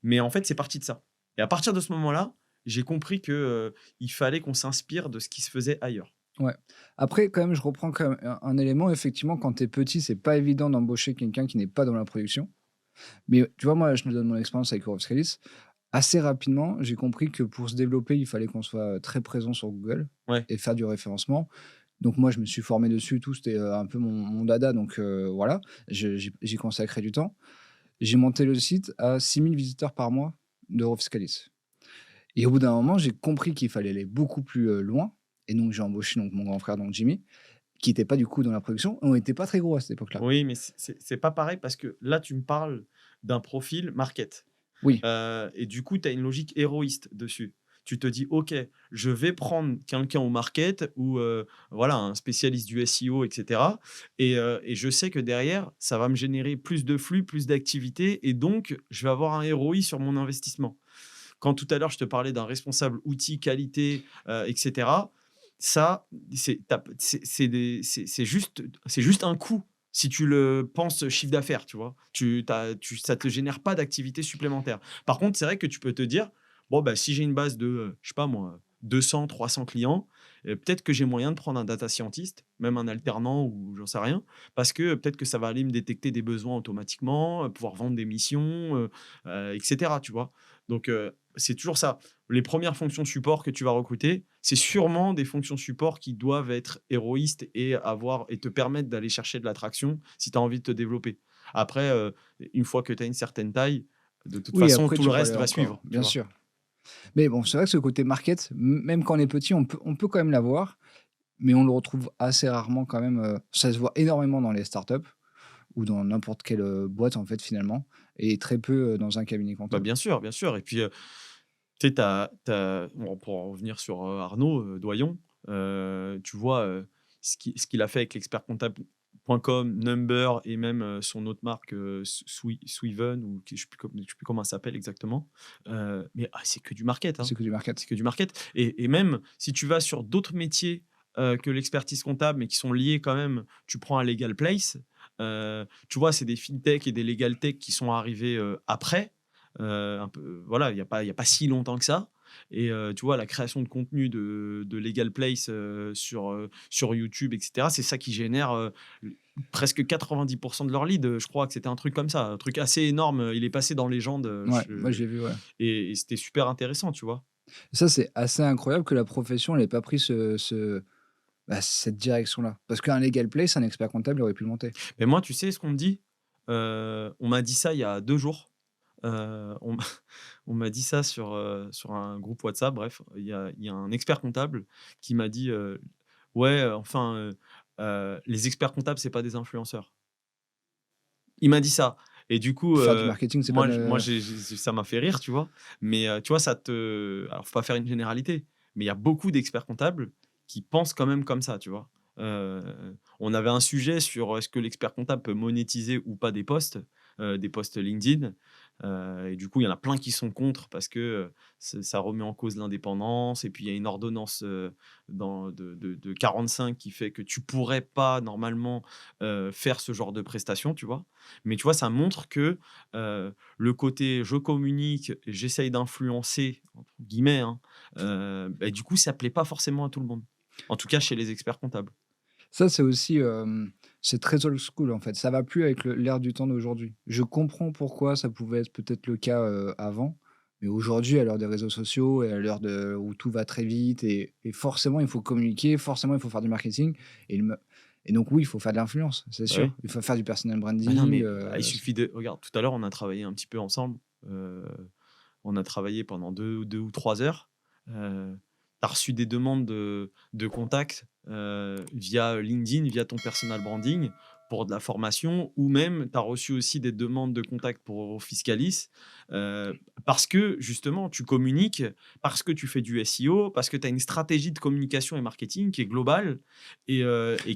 Mais en fait, c'est parti de ça. Et à partir de ce moment-là, j'ai compris que, il fallait qu'on s'inspire de ce qui se faisait ailleurs. Ouais. Après, quand même, je reprends quand même un élément. Effectivement, quand tu es petit, c'est pas évident d'embaucher quelqu'un qui n'est pas dans la production. Mais tu vois, moi, je me donne mon expérience avec Euroscalis. Assez rapidement, j'ai compris que pour se développer, il fallait qu'on soit très présent sur Google Ouais. et faire du référencement. Donc moi, je me suis formé dessus, tout, c'était, un peu mon dada, donc voilà, j'y consacrais du temps. J'ai monté le site à 6 000 visiteurs par mois d'Eurofiscalis et au bout d'un moment, j'ai compris qu'il fallait aller beaucoup plus, loin et donc j'ai embauché donc mon grand frère, donc Jimmy, qui était pas du coup dans la production. On était pas très gros à cette époque-là. Oui, mais c'est pas pareil parce que là, tu me parles d'un profil market. Oui, Et du coup, tu as une logique héroïste dessus. Tu te dis: «OK, je vais prendre quelqu'un au market ou voilà, un spécialiste du SEO et cetera et je sais que derrière, ça va me générer plus de flux, plus d'activité et donc je vais avoir un ROI sur mon investissement». Quand tout à l'heure, je te parlais d'un responsable outil, qualité, et cetera, ça, c'est juste un coût si tu le penses chiffre d'affaires, tu vois? Ça te génère pas d'activité supplémentaire. Par contre, c'est vrai que tu peux te dire: «Bon, bah, si j'ai une base de, je sais pas moi, 200-300 clients, peut-être que j'ai moyen de prendre un data scientist, même un alternant ou j'en sais rien, parce que peut-être que ça va aller me détecter des besoins automatiquement, pouvoir vendre des missions, et cetera», tu vois? Donc c'est toujours ça. Les premières fonctions support que tu vas recruter, c'est sûrement des fonctions support qui doivent être héroïstes et te permettre d'aller chercher de l'attraction si tu as envie de te développer. Après, une fois que tu as une certaine taille, de toute oui, façon, après tout tu le peux aller reste va encore, suivre, tu bien vois? sûr. Mais bon, c'est vrai que ce côté market, même quand on est petit, on peut quand même l'avoir, mais on le retrouve assez rarement quand même, ça se voit énormément dans les startups ou dans n'importe quelle, boîte en fait finalement et très peu, dans un cabinet Bah, comptable. bien sûr et puis, tu sais, bon, pour en revenir sur, Arnaud, Doyon, tu vois, ce qu'il a fait avec l'expertcomptable.com, Number et même, son autre marque, Sweven ou je sais plus comment ça s'appelle exactement. Mais c'est que du market, hein. C'est que du C'est market. que du market et même si tu vas sur d'autres métiers, que l'expertise comptable, mais qui sont liés quand même, tu prends un Legal Place, tu vois, c'est des fintech et des legal tech qui sont arrivés, après. Un peu, voilà, il y a pas si longtemps que ça et tu vois, la création de contenu de Legal Place, sur YouTube et cetera, c'est ça qui génère, presque 90 de leurs leads, je crois que c'était un truc comme ça, un truc assez énorme, il est passé dans Légende, Ouais, moi je je l'ai vu, ouais. et c'était super intéressant, tu vois? Ça, c'est assez incroyable que la profession elle ait pas pris cette direction-là. Parce qu'un legal place, un expert comptable aurait pu le monter. Mais moi, tu sais ce qu'on me dit? On m'a dit ça il y a 2 jours. On m'a on m'a dit ça sur un groupe WhatsApp, bref, il y a un expert comptable qui m'a dit, «Ouais, enfin, les experts comptables, c'est pas des influenceurs». Il m'a dit ça et du coup, Faire du marketing, c'est pas moi de j'ai ça m'a fait rire, tu vois? Mais, tu vois, alors faut pas faire une généralité, mais il y a beaucoup d'experts comptables qui pensent quand même comme ça, tu vois? On avait un sujet sur, est-ce que l'expert comptable peut monétiser ou pas des posts LinkedIn, et du coup, il y en a plein qui sont contre parce que, ça remet en cause l'indépendance et puis il y a une ordonnance, de 45 qui fait que tu pourrais pas normalement, faire ce genre de prestation, tu vois? Mais tu vois, ça montre que, le côté «je communique, j'essaye d'influencer» entre guillemets, hein, bah, du coup, ça plaît pas forcément à tout le monde. En tout cas chez les experts comptables. ça, c'est aussi, c'est très old school, en fait. Ça va plus avec l'air du temps d'aujourd'hui. Je comprends pourquoi ça pouvait être peut-être le cas, avant, mais aujourd'hui, à l'heure des réseaux sociaux et à l'heure de où tout va très vite et forcément, il faut communiquer, forcément, il faut faire du marketing et le me et donc oui, il faut faire de l'influence, c'est Bah, oui. sûr. Il faut faire du personal Bah, non, branding, mais il suffit de regarde, tout à l'heure, on a travaillé un petit peu ensemble, on a travaillé pendant 2 ou 3 heures, tu as reçu des demandes de contact, via LinkedIn, via ton personal branding pour de la formation ou même tu as reçu aussi des demandes de contact pour Fiscalis, parce que justement tu communiques, parce que tu fais du SEO, parce que tu as une stratégie de communication et marketing qui est globale et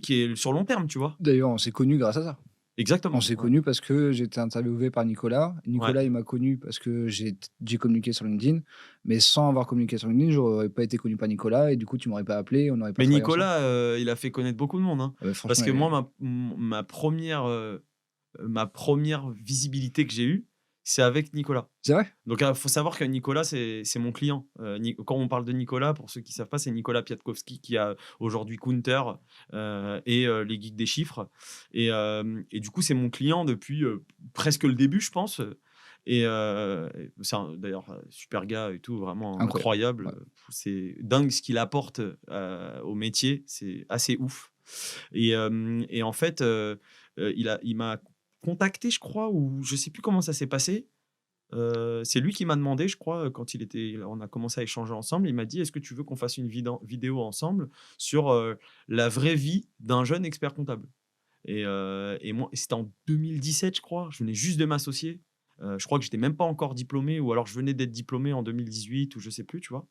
qui est sur long terme, tu vois? d'ailleurs, on s'est connus grâce à ça. On Exactement, s'est ouais. connus parce que j'étais interviewé par Nicolas. Ouais. Nicolas, il m'a connu parce que j'ai communiqué sur LinkedIn, mais sans avoir communiqué sur LinkedIn, j'aurais pas été connu par Nicolas et du coup, tu m'aurais pas appelé, on n'aurait pas Mais travaillé ensemble. Nicolas, il a fait connaître beaucoup de monde, hein. Ah bah, Parce franchement, que moi, ma 1re visibilité que j'ai eue, C'est avec Nicolas. C'est vrai? Donc, il faut savoir que Nicolas, c'est mon client. Quand on parle de Nicolas, pour ceux qui ne savent pas, c'est Nicolas Piatkowski qui a aujourd'hui Counter et les Geeks des chiffres. Et du coup, c'est mon client depuis presque le début, je pense. C'est d'ailleurs super gars et tout, vraiment Incroyable. incroyable. Ouais. C'est dingue ce qu'il apporte au métier, c'est assez ouf. Et en fait, il m'a contacté, je crois, ou je sais plus comment ça s'est passé. C'est lui qui m'a demandé, je crois, quand on a commencé à échanger ensemble, il m'a dit: «Est-ce que tu veux qu'on fasse une vidéo ensemble sur la vraie vie d'un jeune expert comptable?» Et moi, c'était en 2017, je crois. Je venais juste de m'associer. Je crois que j'étais même pas encore diplômé, ou alors je venais d'être diplômé en 2018, ou je sais plus, tu vois.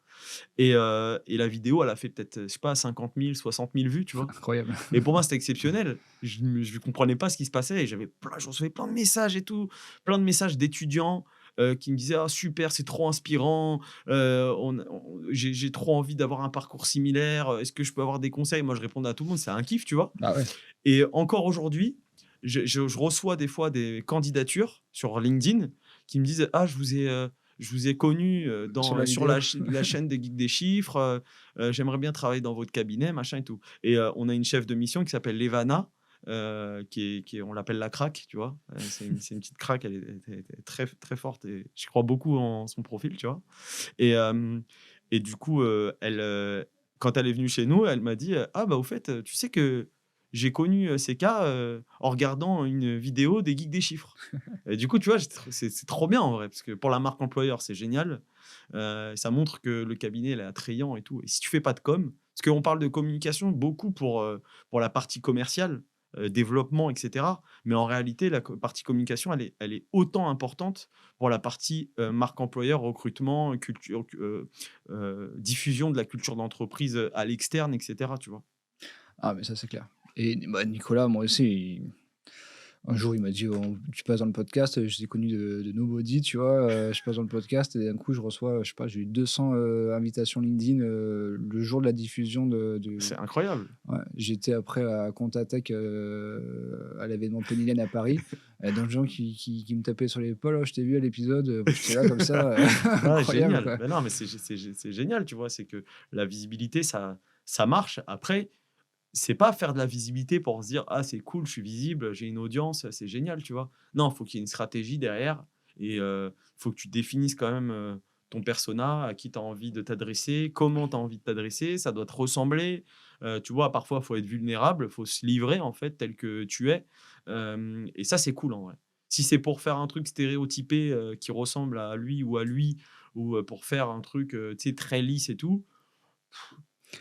Et la vidéo, elle a fait peut-être, je sais pas, 50 000, 60 000 vues, tu vois. Incroyable. Et pour moi, c'était exceptionnel. Je comprenais pas ce qui se passait et je recevais plein de messages et tout, plein de messages d'étudiants qui me disaient: «Ah super, c'est trop inspirant, j'ai trop envie d'avoir un parcours similaire, est-ce que je peux avoir des conseils?» Moi, je répondais à tout le monde, c'est un kiff, tu vois. Bah ouais. Et encore aujourd'hui, je reçois des fois des candidatures sur LinkedIn qui me disent: «Ah, je vous ai connu Sur la sur vidéo. la chaîne des Geeks des chiffres, j'aimerais bien travailler dans votre cabinet, machin et tout.» Et on a une chef de mission qui s'appelle Levana, on l'appelle la craque, tu vois. C'est une petite craque, elle est très, très forte et je crois beaucoup en son profil, tu vois. Et, et du coup, quand elle est venue chez nous, elle m'a dit: «Ah bah, au fait, tu sais que j'ai connu, ces cas, en regardant une vidéo des Geeks des chiffres.» Et du coup, tu vois, c'est trop bien en vrai, parce que pour la marque employeur, c'est génial. Ça montre que le cabinet, il est attrayant et tout. Et si tu fais pas de com, parce qu'on parle de communication beaucoup pour la partie commerciale, développement, et cetera. Mais en réalité, la partie communication, elle est autant importante pour la partie marque employeur, recrutement, culture, diffusion de la culture d'entreprise à l'externe, et cetera. Tu vois. Ah mais ça, c'est clair. Et bah, Nicolas, moi aussi, un jour, il m'a dit: «On Tu passes dans le podcast», je l'ai connu de nobody, tu vois? Je passe dans le podcast et d'un coup, je reçois, je sais pas, j'ai eu 200 invitations LinkedIn, le jour de la diffusion de C'est incroyable. ouais, j'étais après à Contatec, à l'événement Pennylen à Paris, donc des gens qui me tapaient sur l'épaule: «Oh, je t'ai vu à l'épisode», j'étais là comme ça, Ah, incroyable, génial. quoi. Ben non, mais c'est génial, tu vois. C'est que la visibilité, ça marche. Après, c'est pas faire de la visibilité pour se dire: «Ah, c'est cool, je suis visible, j'ai une audience, c'est génial», tu vois? Non, il faut qu'il y ait une stratégie derrière et faut que tu définisses quand même, ton persona, à qui tu as envie de t'adresser, comment tu as envie de t'adresser, ça doit te ressembler. Tu vois, parfois, il faut être vulnérable, il faut se livrer, en fait, tel que tu es, et ça, c'est cool, en vrai. Si c'est pour faire un truc stéréotypé, qui ressemble à lui ou pour faire un truc, tu sais, très lisse et tout,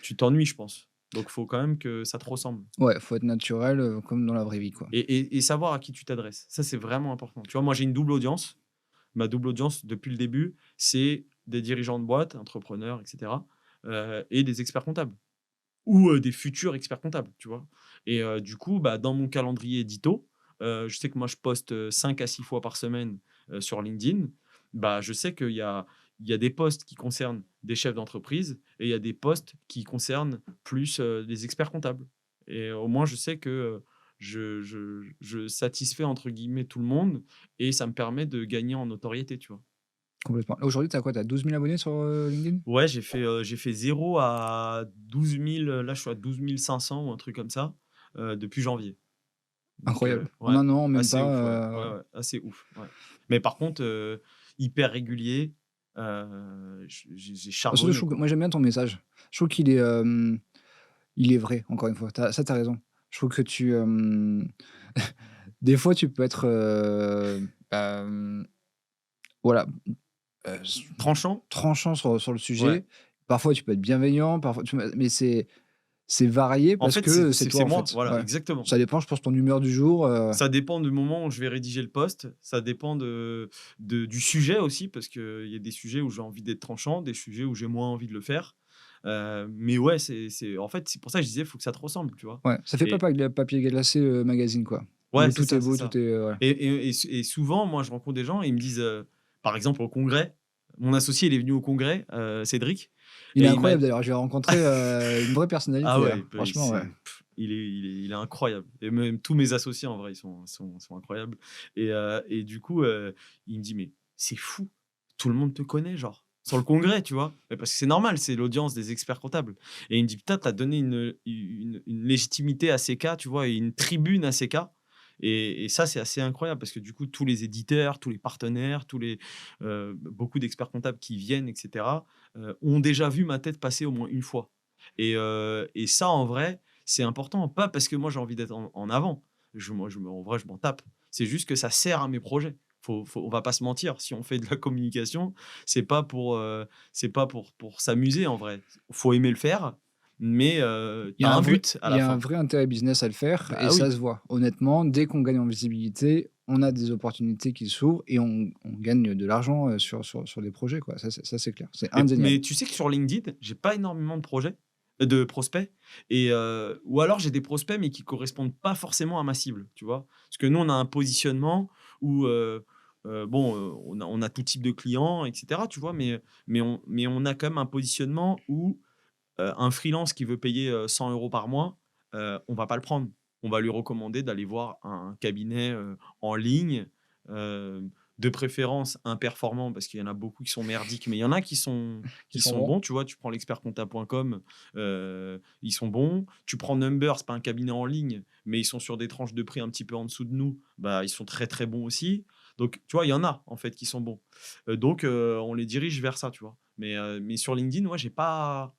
tu t'ennuies, je pense. Donc, faut quand même que ça te ressemble. Ouais, faut être naturel, comme dans la vraie vie, quoi. Et savoir à qui tu t'adresses. Ça, c'est vraiment important. Tu vois, moi, j'ai une double audience. Ma double audience, depuis le début, c'est des dirigeants de boîtes, entrepreneurs, et cetera, et des experts comptables ou des futurs experts comptables, tu vois? Et du coup, bah, dans mon calendrier édito, je sais que moi, je poste, 5 à 6 fois par semaine, sur LinkedIn. Bah, je sais qu'il y a des posts qui concernent des chefs d'entreprise et il y a des posts qui concernent plus, des experts comptables. Et au moins, je sais que, je «satisfais» entre guillemets tout le monde et ça me permet de gagner en notoriété, tu vois? Complètement. Là, aujourd'hui, tu as quoi? Tu as 12 000 abonnés sur, LinkedIn? Ouais, j'ai fait 0 à 12 000, là, je suis à 12 500 ou un truc comme ça, depuis janvier. Donc Incroyable. En ouais, un an, même assez ouf, ouais. pas, Ouais, ouais, assez ouf, ouais. Mais par contre, hyper régulier, j'ai surtout je charbonné, trouve que quoi. moi, j'aime bien ton message. Je trouve qu'il est, il est vrai, encore une fois. Tu as raison. Je trouve que des fois, tu peux être, voilà, s Tranchant? tranchant sur le Ouais. sujet. Parfois, tu peux être bienveillant, parfois mais c'est varié En parce fait, que c'est toi, c'est en moi, fait. voilà, Ouais. exactement. Ça dépend, je pense, ton humeur du jour, Ça dépend du moment où je vais rédiger le post, ça dépend du sujet aussi, parce qu'il y a des sujets où j'ai envie d'être tranchant, des sujets où j'ai moins envie de le faire. Mais ouais, en fait, c'est pour ça que je disais: «Il faut que ça te ressemble», tu vois? ouais, ça fait pas Et papier glacé, magazine, quoi. ouais, Où c'est tout est ça, c'est beau, ça. tout est ouais. Et souvent, moi, je rencontre des gens et ils me disent, par exemple, au congrès, mon associé, il est venu au congrès, Cédric, Il est et il m'a incroyable d'ailleurs, je l'ai rencontré, une vraie ah personnalité, ouais, hein. Franchement, ouais. il est incroyable. Et même tous mes associés, en vrai, sont incroyables. Et du coup, il me dit: «Mais c'est fou, tout le monde te connaît, genre, sur le congrès», tu vois? Mais parce que c'est normal, c'est l'audience des experts comptables. Et il me dit: «Putain, tu as donné une légitimité à ces cas, tu vois? Et une tribune à ces cas». Et ça, c'est assez incroyable parce que du coup, tous les éditeurs, tous les partenaires, beaucoup d'experts comptables qui viennent, et cetera, ont déjà vu ma tête passer au moins une fois. Et ça, en vrai, c'est important. Pas parce que moi, j'ai envie d'être en avant. En vrai, je m'en tape. C'est juste que ça sert à mes projets. On va pas se mentir. Si on fait de la communication, c'est pas pour s'amuser, en vrai. Faut aimer le faire, mais tu as un but à Il y la a un fin. vrai intérêt business à le faire et Bah ça oui. se voit. Honnêtement, dès qu'on gagne en visibilité, on a des opportunités qui s'ouvrent et on gagne de l'argent, sur des projets, quoi. Ça, c'est clair. C'est Mais indéniable. tu sais que sur LinkedIn, j'ai pas énormément de prospects, ou alors j'ai des prospects, mais qui correspondent pas forcément à ma cible, tu vois? Parce que nous, on a un positionnement où, bon, on a tout type de clients, et cetera, tu vois? Mais on a quand même un positionnement où, un freelance qui veut payer, 100 € par mois, on va pas le prendre. On va lui recommander d'aller voir un cabinet, en ligne, heu, de préférence un performant parce qu'il y en a beaucoup qui sont merdiques, mais il y en a qui sont Ils qui sont sont bons? bons, tu vois? Tu prends l'expertcomptable.com, ils sont bons. Tu prends Number, c'est pas un cabinet en ligne, mais ils sont sur des tranches de prix un petit peu en dessous de nous, bah, ils sont très, très bons aussi. Donc, tu vois, il y en a, en fait, qui sont bons. Donc, on les dirige vers ça, tu vois? Mais sur LinkedIn, moi, j'ai pas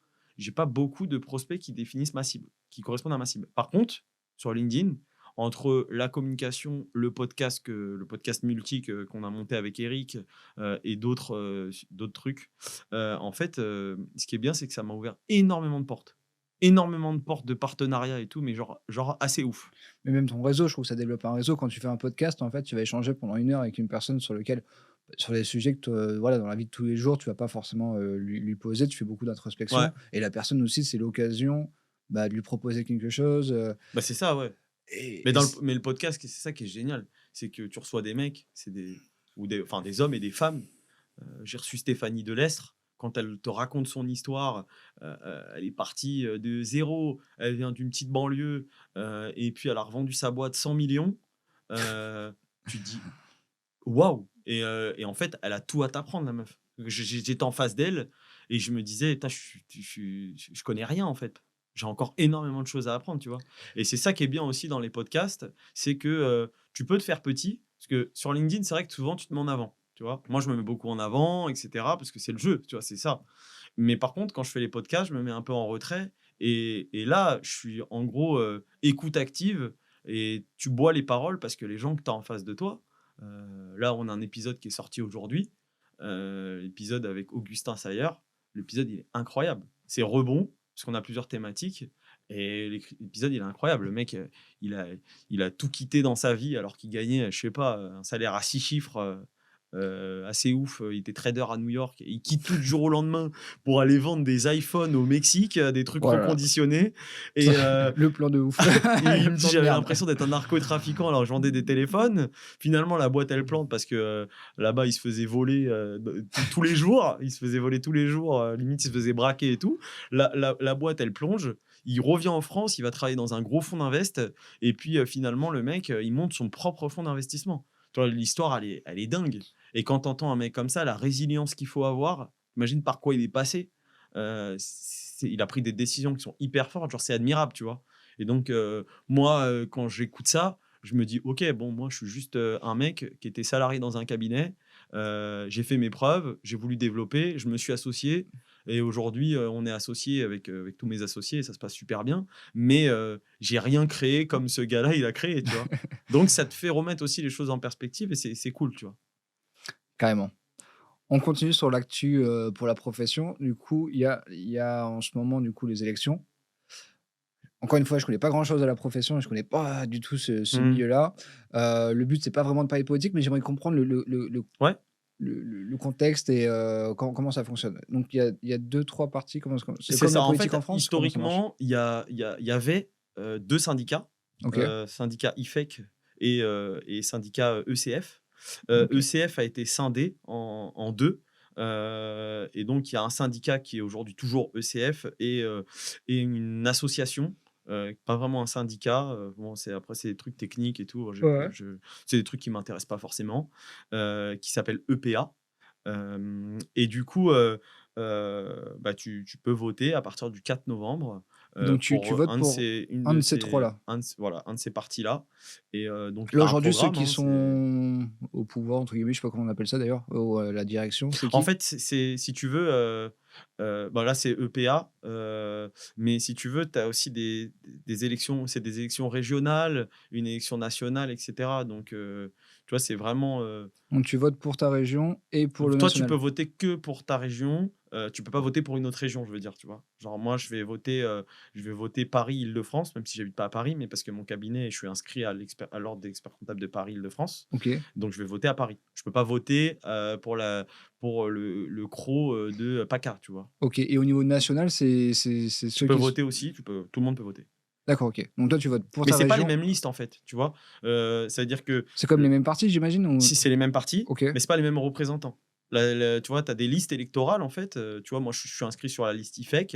beaucoup de prospects qui définissent ma cible, qui correspondent à ma cible. Par contre, sur LinkedIn, entre la communication, le podcast multi qu'on a monté avec Eric, et d'autres trucs, en fait, ce qui est bien, c'est que ça m'a ouvert énormément de portes. Énormément de portes de partenariats et tout, mais genre assez ouf. Mais même ton réseau, je trouve que ça développe un réseau. Quand tu fais un podcast, en fait, tu vas échanger pendant 1 heure avec une personne sur les sujets que te voilà, dans la vie de tous les jours, tu vas pas forcément, lui poser. Tu fais beaucoup Ouais, d'introspection et la personne aussi, c'est l'occasion, bah, de lui proposer quelque chose, bah c'est ça, ouais. et Mais, et dans le, c mais le podcast, c'est ça qui est génial. C'est que tu reçois des mecs, enfin, des hommes et des femmes. J'ai reçu Stéphanie Delestre. Quand elle te raconte son histoire, elle est partie de zéro. Elle vient d'une petite banlieue, et puis elle a revendu sa boîte 100 millions. Tu te dis waouh! Et en fait, elle a tout à t'apprendre, la meuf. J'étais en face d'elle et je me disais, putain, je connais rien en fait. J'ai encore énormément de choses à apprendre, tu vois? Et c'est ça qui est bien aussi dans les podcasts, c'est que tu peux te faire petit, parce que sur LinkedIn, c'est vrai que souvent tu te mets en avant, tu vois? Moi, je me mets beaucoup en avant, etc., parce que c'est le jeu, tu vois? C'est ça. Mais par contre, quand je fais les podcasts, je me mets un peu en retrait. Et là, je suis en gros écoute active et tu bois les paroles parce que les gens que tu as en face de toi, là, on a un épisode qui est sorti aujourd'hui, l'épisode avec Augustin Sayer. L'épisode, il est incroyable. C'est rebond, parce qu'on a plusieurs thématiques. Et l'épisode, il est incroyable. Le mec, il a tout quitté dans sa vie alors qu'il gagnait, je sais pas, un salaire à 6 chiffres. Assez ouf. Il était trader à New York. Il quitte tout du jour au lendemain pour aller vendre des iPhones au Mexique, des trucs voilà, reconditionnés. Et, le plan de ouf, il le me dit: plan de «J'avais merde. l'impression d'être un narcotrafiquant alors je vendais des téléphones». Finalement, la boîte, elle plante parce que là-bas, il se faisait voler tous les jours. Il se faisait voler tous les jours. Limite, il se faisait braquer et tout. La boîte, elle plonge. Il revient en France. Il va travailler dans un gros fonds d'invest. Et puis, finalement, le mec, il monte son propre fonds d'investissement. Tu vois, l'histoire, elle est dingue. Et quand tu entends un mec comme ça, la résilience qu'il faut avoir, imagine par quoi il est passé. Il a pris des décisions qui sont hyper fortes. Genre, c'est admirable, tu vois. Et donc, moi, quand j'écoute ça, je me dis: «OK, bon, moi, je suis juste, un mec qui était salarié dans un cabinet. J'ai fait mes preuves, j'ai voulu développer, je me suis associé et aujourd'hui, on est associé avec tous mes associés et ça se passe super bien. Mais, j'ai rien créé comme ce gars-là, il a créé», tu vois? Donc ça te fait remettre aussi les choses en perspective et c'est cool, tu vois? Carrément. On continue sur l'actu, pour la profession. Du coup, il y a en ce moment, du coup, les élections. Encore une fois, je connais pas grand-chose à la profession et je connais pas du tout ce Mmh. milieu-là. Le but, c'est pas vraiment de parler politique, mais j'aimerais comprendre Ouais. le contexte et comment ça fonctionne. Donc il y a 2-3 parties, c'est C'est comme ça. la En politique fait, en France? Comment ça marche? historiquement, il y avait 2 syndicats, OK, syndicat IFEC et syndicat ECF. OK, ECF a été scindé en 2, et donc il y a un syndicat qui est aujourd'hui toujours ECF et une association, pas vraiment un syndicat. Bon, après, c'est des trucs techniques et tout. Ouais. C'est des trucs qui m'intéressent pas forcément, qui s'appelle EPA. Et du coup, bah, tu peux voter à partir du 4 novembre Donc tu pour votes pour un de ces 3 là? voilà, un de ces partis-là. Et donc, tu Là, as un aujourd'hui, ceux programme, qui hein, c'est sont «au pouvoir» entre guillemets, je sais pas comment on appelle ça d'ailleurs, la direction, c'est En qui? fait, si tu veux, bah, là, c'est EPA, mais si tu veux, tu as aussi des élections, c'est des élections régionales, une élection nationale et cetera. Donc, tu vois, c'est vraiment, Donc tu votes pour ta région et pour le toi, tu peux national? voter que pour ta région, tu peux pas voter pour une autre région, je veux dire, tu vois? Genre moi, je vais voter Paris-Île-de-France, même si j'habite pas à Paris, mais parce que mon cabinet, je suis inscrit à l'ordre des experts comptables de Paris-Île-de-France, OK. donc je vais voter à Paris. Je peux pas voter, pour le CRO, de PACA, tu vois? OK, et au niveau national, c'est Tu ceux peux qui s voter aussi, tout le monde peut voter. d'accord, OK. Donc toi, tu votes pour Mais ta c'est pas les région. mêmes listes, en fait, tu vois? Ça veut dire que C'est comme les mêmes partis, j'imagine, ou? si c'est les mêmes partis, OK. mais c'est pas les mêmes représentants. Tu vois, tu as des listes électorales, en fait, tu vois, moi, je suis inscrit sur la liste IFEC,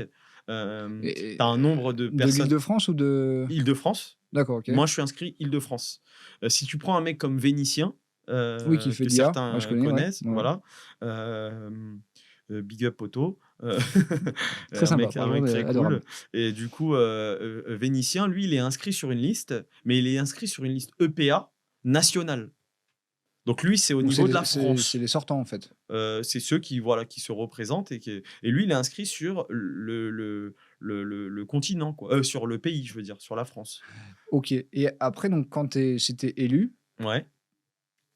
tu as un nombre de De personnes l'Île-de-France ou de Île-de-France. d'accord, OK. Moi, je suis inscrit Île-de-France. Si tu prends un mec comme Vénitien, Oui, qui fait que de l'IA. Ouais, je certains connais, ouais. connaissent, Ouais, ouais. voilà, big up poto, Très sympa, un franchement, mec très adorable. cool. Et du coup, Vénitien, lui, il est inscrit sur une liste, mais il est inscrit sur une liste EPA nationale. Donc lui, c'est au Donc niveau de la c'est France. les sortants, en fait? C'est ceux qui, voilà, qui se représentent et lui, il est inscrit sur le continent, quoi, sur le pays, je veux dire, sur la France. OK, et après donc quand si tu es élu, Ouais.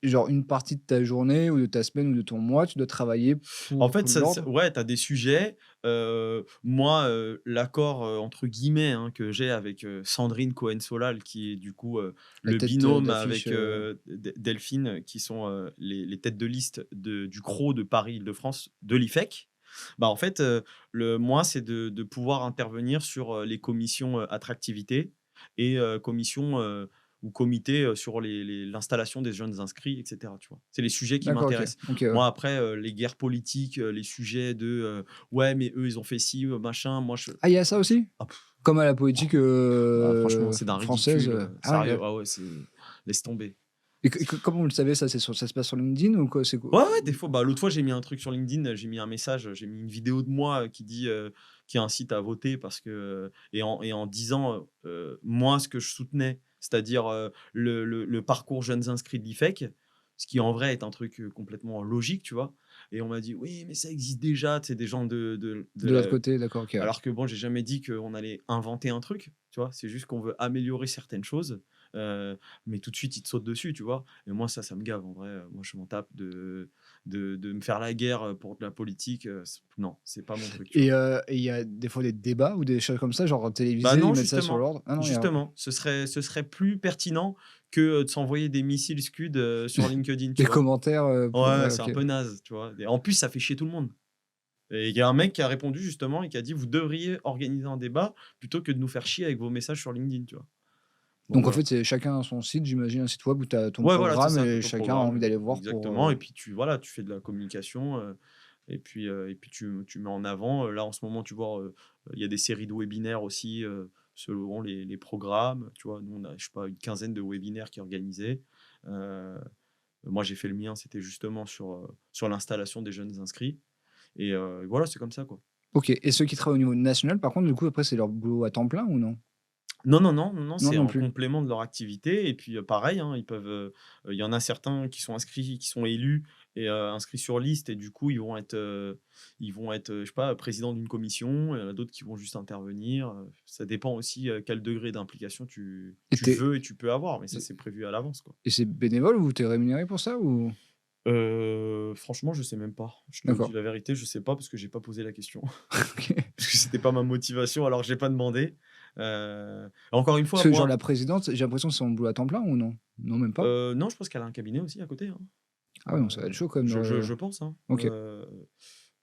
genre une partie de ta journée ou de ta semaine ou de ton mois, tu dois travailler En pour fait, l'ordre? ouais, tu as des sujets, moi, l'accord, entre guillemets, hein, que j'ai avec, Sandrine Cohen-Solal, qui est du coup, La le tête, binôme d'affiche, avec, Delphine, qui sont, les têtes de liste du CRO de Paris-Île-de-France, de l'IFEC. Bah, en fait, moi, c'est de pouvoir intervenir sur, les commissions, attractivité et commissions, ou comités, sur l'installation des jeunes inscrits et cetera, tu vois? C'est les sujets qui d'accord, OK. m'intéressent. OK, ouais. Moi, après, les guerres politiques, les sujets de, «Ouais, mais eux, ils ont fait ci, machin», moi je Ah, il y a ça aussi? ah Comme à la politique, ah franchement, c'est d'un française, ridicule, ah ouais, sérieux, ah ouais, c'est laisse tomber. et comment vous le savez ça? Ça se passe sur LinkedIn ou quoi? C'est quoi? Ouais, ouais, des fois, bah, l'autre fois, j'ai mis un truc sur LinkedIn, j'ai mis un message, j'ai mis une vidéo de moi, qui dit, qui incite à voter parce que, et en disant, moi, ce que je soutenais, c'est-à-dire, le parcours jeunes inscrits de l'IFEC, ce qui en vrai est un truc, complètement logique, tu vois? Et on m'a dit: «Oui, mais ça existe déjà», tu sais, des gens de De l'autre la côté, d'accord, OK, ouais. alors que bon, j'ai jamais dit qu'on allait inventer un truc, tu vois? C'est juste qu'on veut améliorer certaines choses, heu, mais tout de suite, ils te sautent dessus, tu vois? Et moi, ça me gave en vrai, moi je m'en tape de me faire la guerre, pour de la politique, non, c'est pas mon truc, tu vois? Et il y a des fois des débats ou des choses comme ça, genre Bah télévisés, ils non, mettent ça sur justement, l'ordre? Ah non, il y a justement, ce serait plus pertinent que, de s'envoyer des missiles Scud, sur LinkedIn, tu des vois? commentaires, pour Ouais, ouais, c'est OK. un peu naze, tu vois? Et en plus, ça fait chier tout le monde. Et il y a un mec qui a répondu justement et qui a dit: «Vous devriez organiser un débat plutôt que de nous faire chier avec vos messages sur LinkedIn», tu vois? Donc Donc en voilà. fait, c'est chacun a son site, j'imagine, un site web où tu as ton Ouais, voilà, c'est programme ça, tu et ton chacun a programme, envie d'aller voir pour, exactement. Et puis voilà, tu fais de la communication, et puis tu mets en avant, là, en ce moment, tu vois, il y a des séries de webinaires aussi, selon les programmes, tu vois? Nous, on a, je sais pas, une quinzaine de webinaires qui est organisés. Heu, moi, j'ai fait le mien, c'était justement sur l'installation des jeunes inscrits et voilà, c'est comme ça, quoi. OK, et ceux qui travaillent au niveau national, par contre, du coup, après, c'est leur boulot à temps plein ou non? Non, non, non, non, non, Non, c'est non en plus? complément de leur activité et puis, pareil, hein, ils peuvent, il y en a certains qui sont inscrits, qui sont élus et inscrits sur liste et du coup, ils vont être, je sais pas, président d'une commission, il y en a d'autres qui vont juste intervenir, ça dépend aussi, quel degré d'implication tu Et tu tu veux et tu peux avoir, mais ça, c'est prévu à l'avance, quoi. et c'est bénévole ou tu es rémunéré pour ça ou? Franchement, je sais même pas. Je te dis D'accord. la vérité, je sais pas parce que j'ai pas posé la question. OK. Parce que c'était pas ma motivation, alors j'ai pas demandé. Encore une Parce fois, que genre moi, la présidente, j'ai l'impression que c'est son boulot à temps plein ou non? Non, même pas? non, je pense qu'elle a un cabinet aussi à côté, hein. Ah ouais, donc ça va être chaud quand même, Je pense, hein, OK.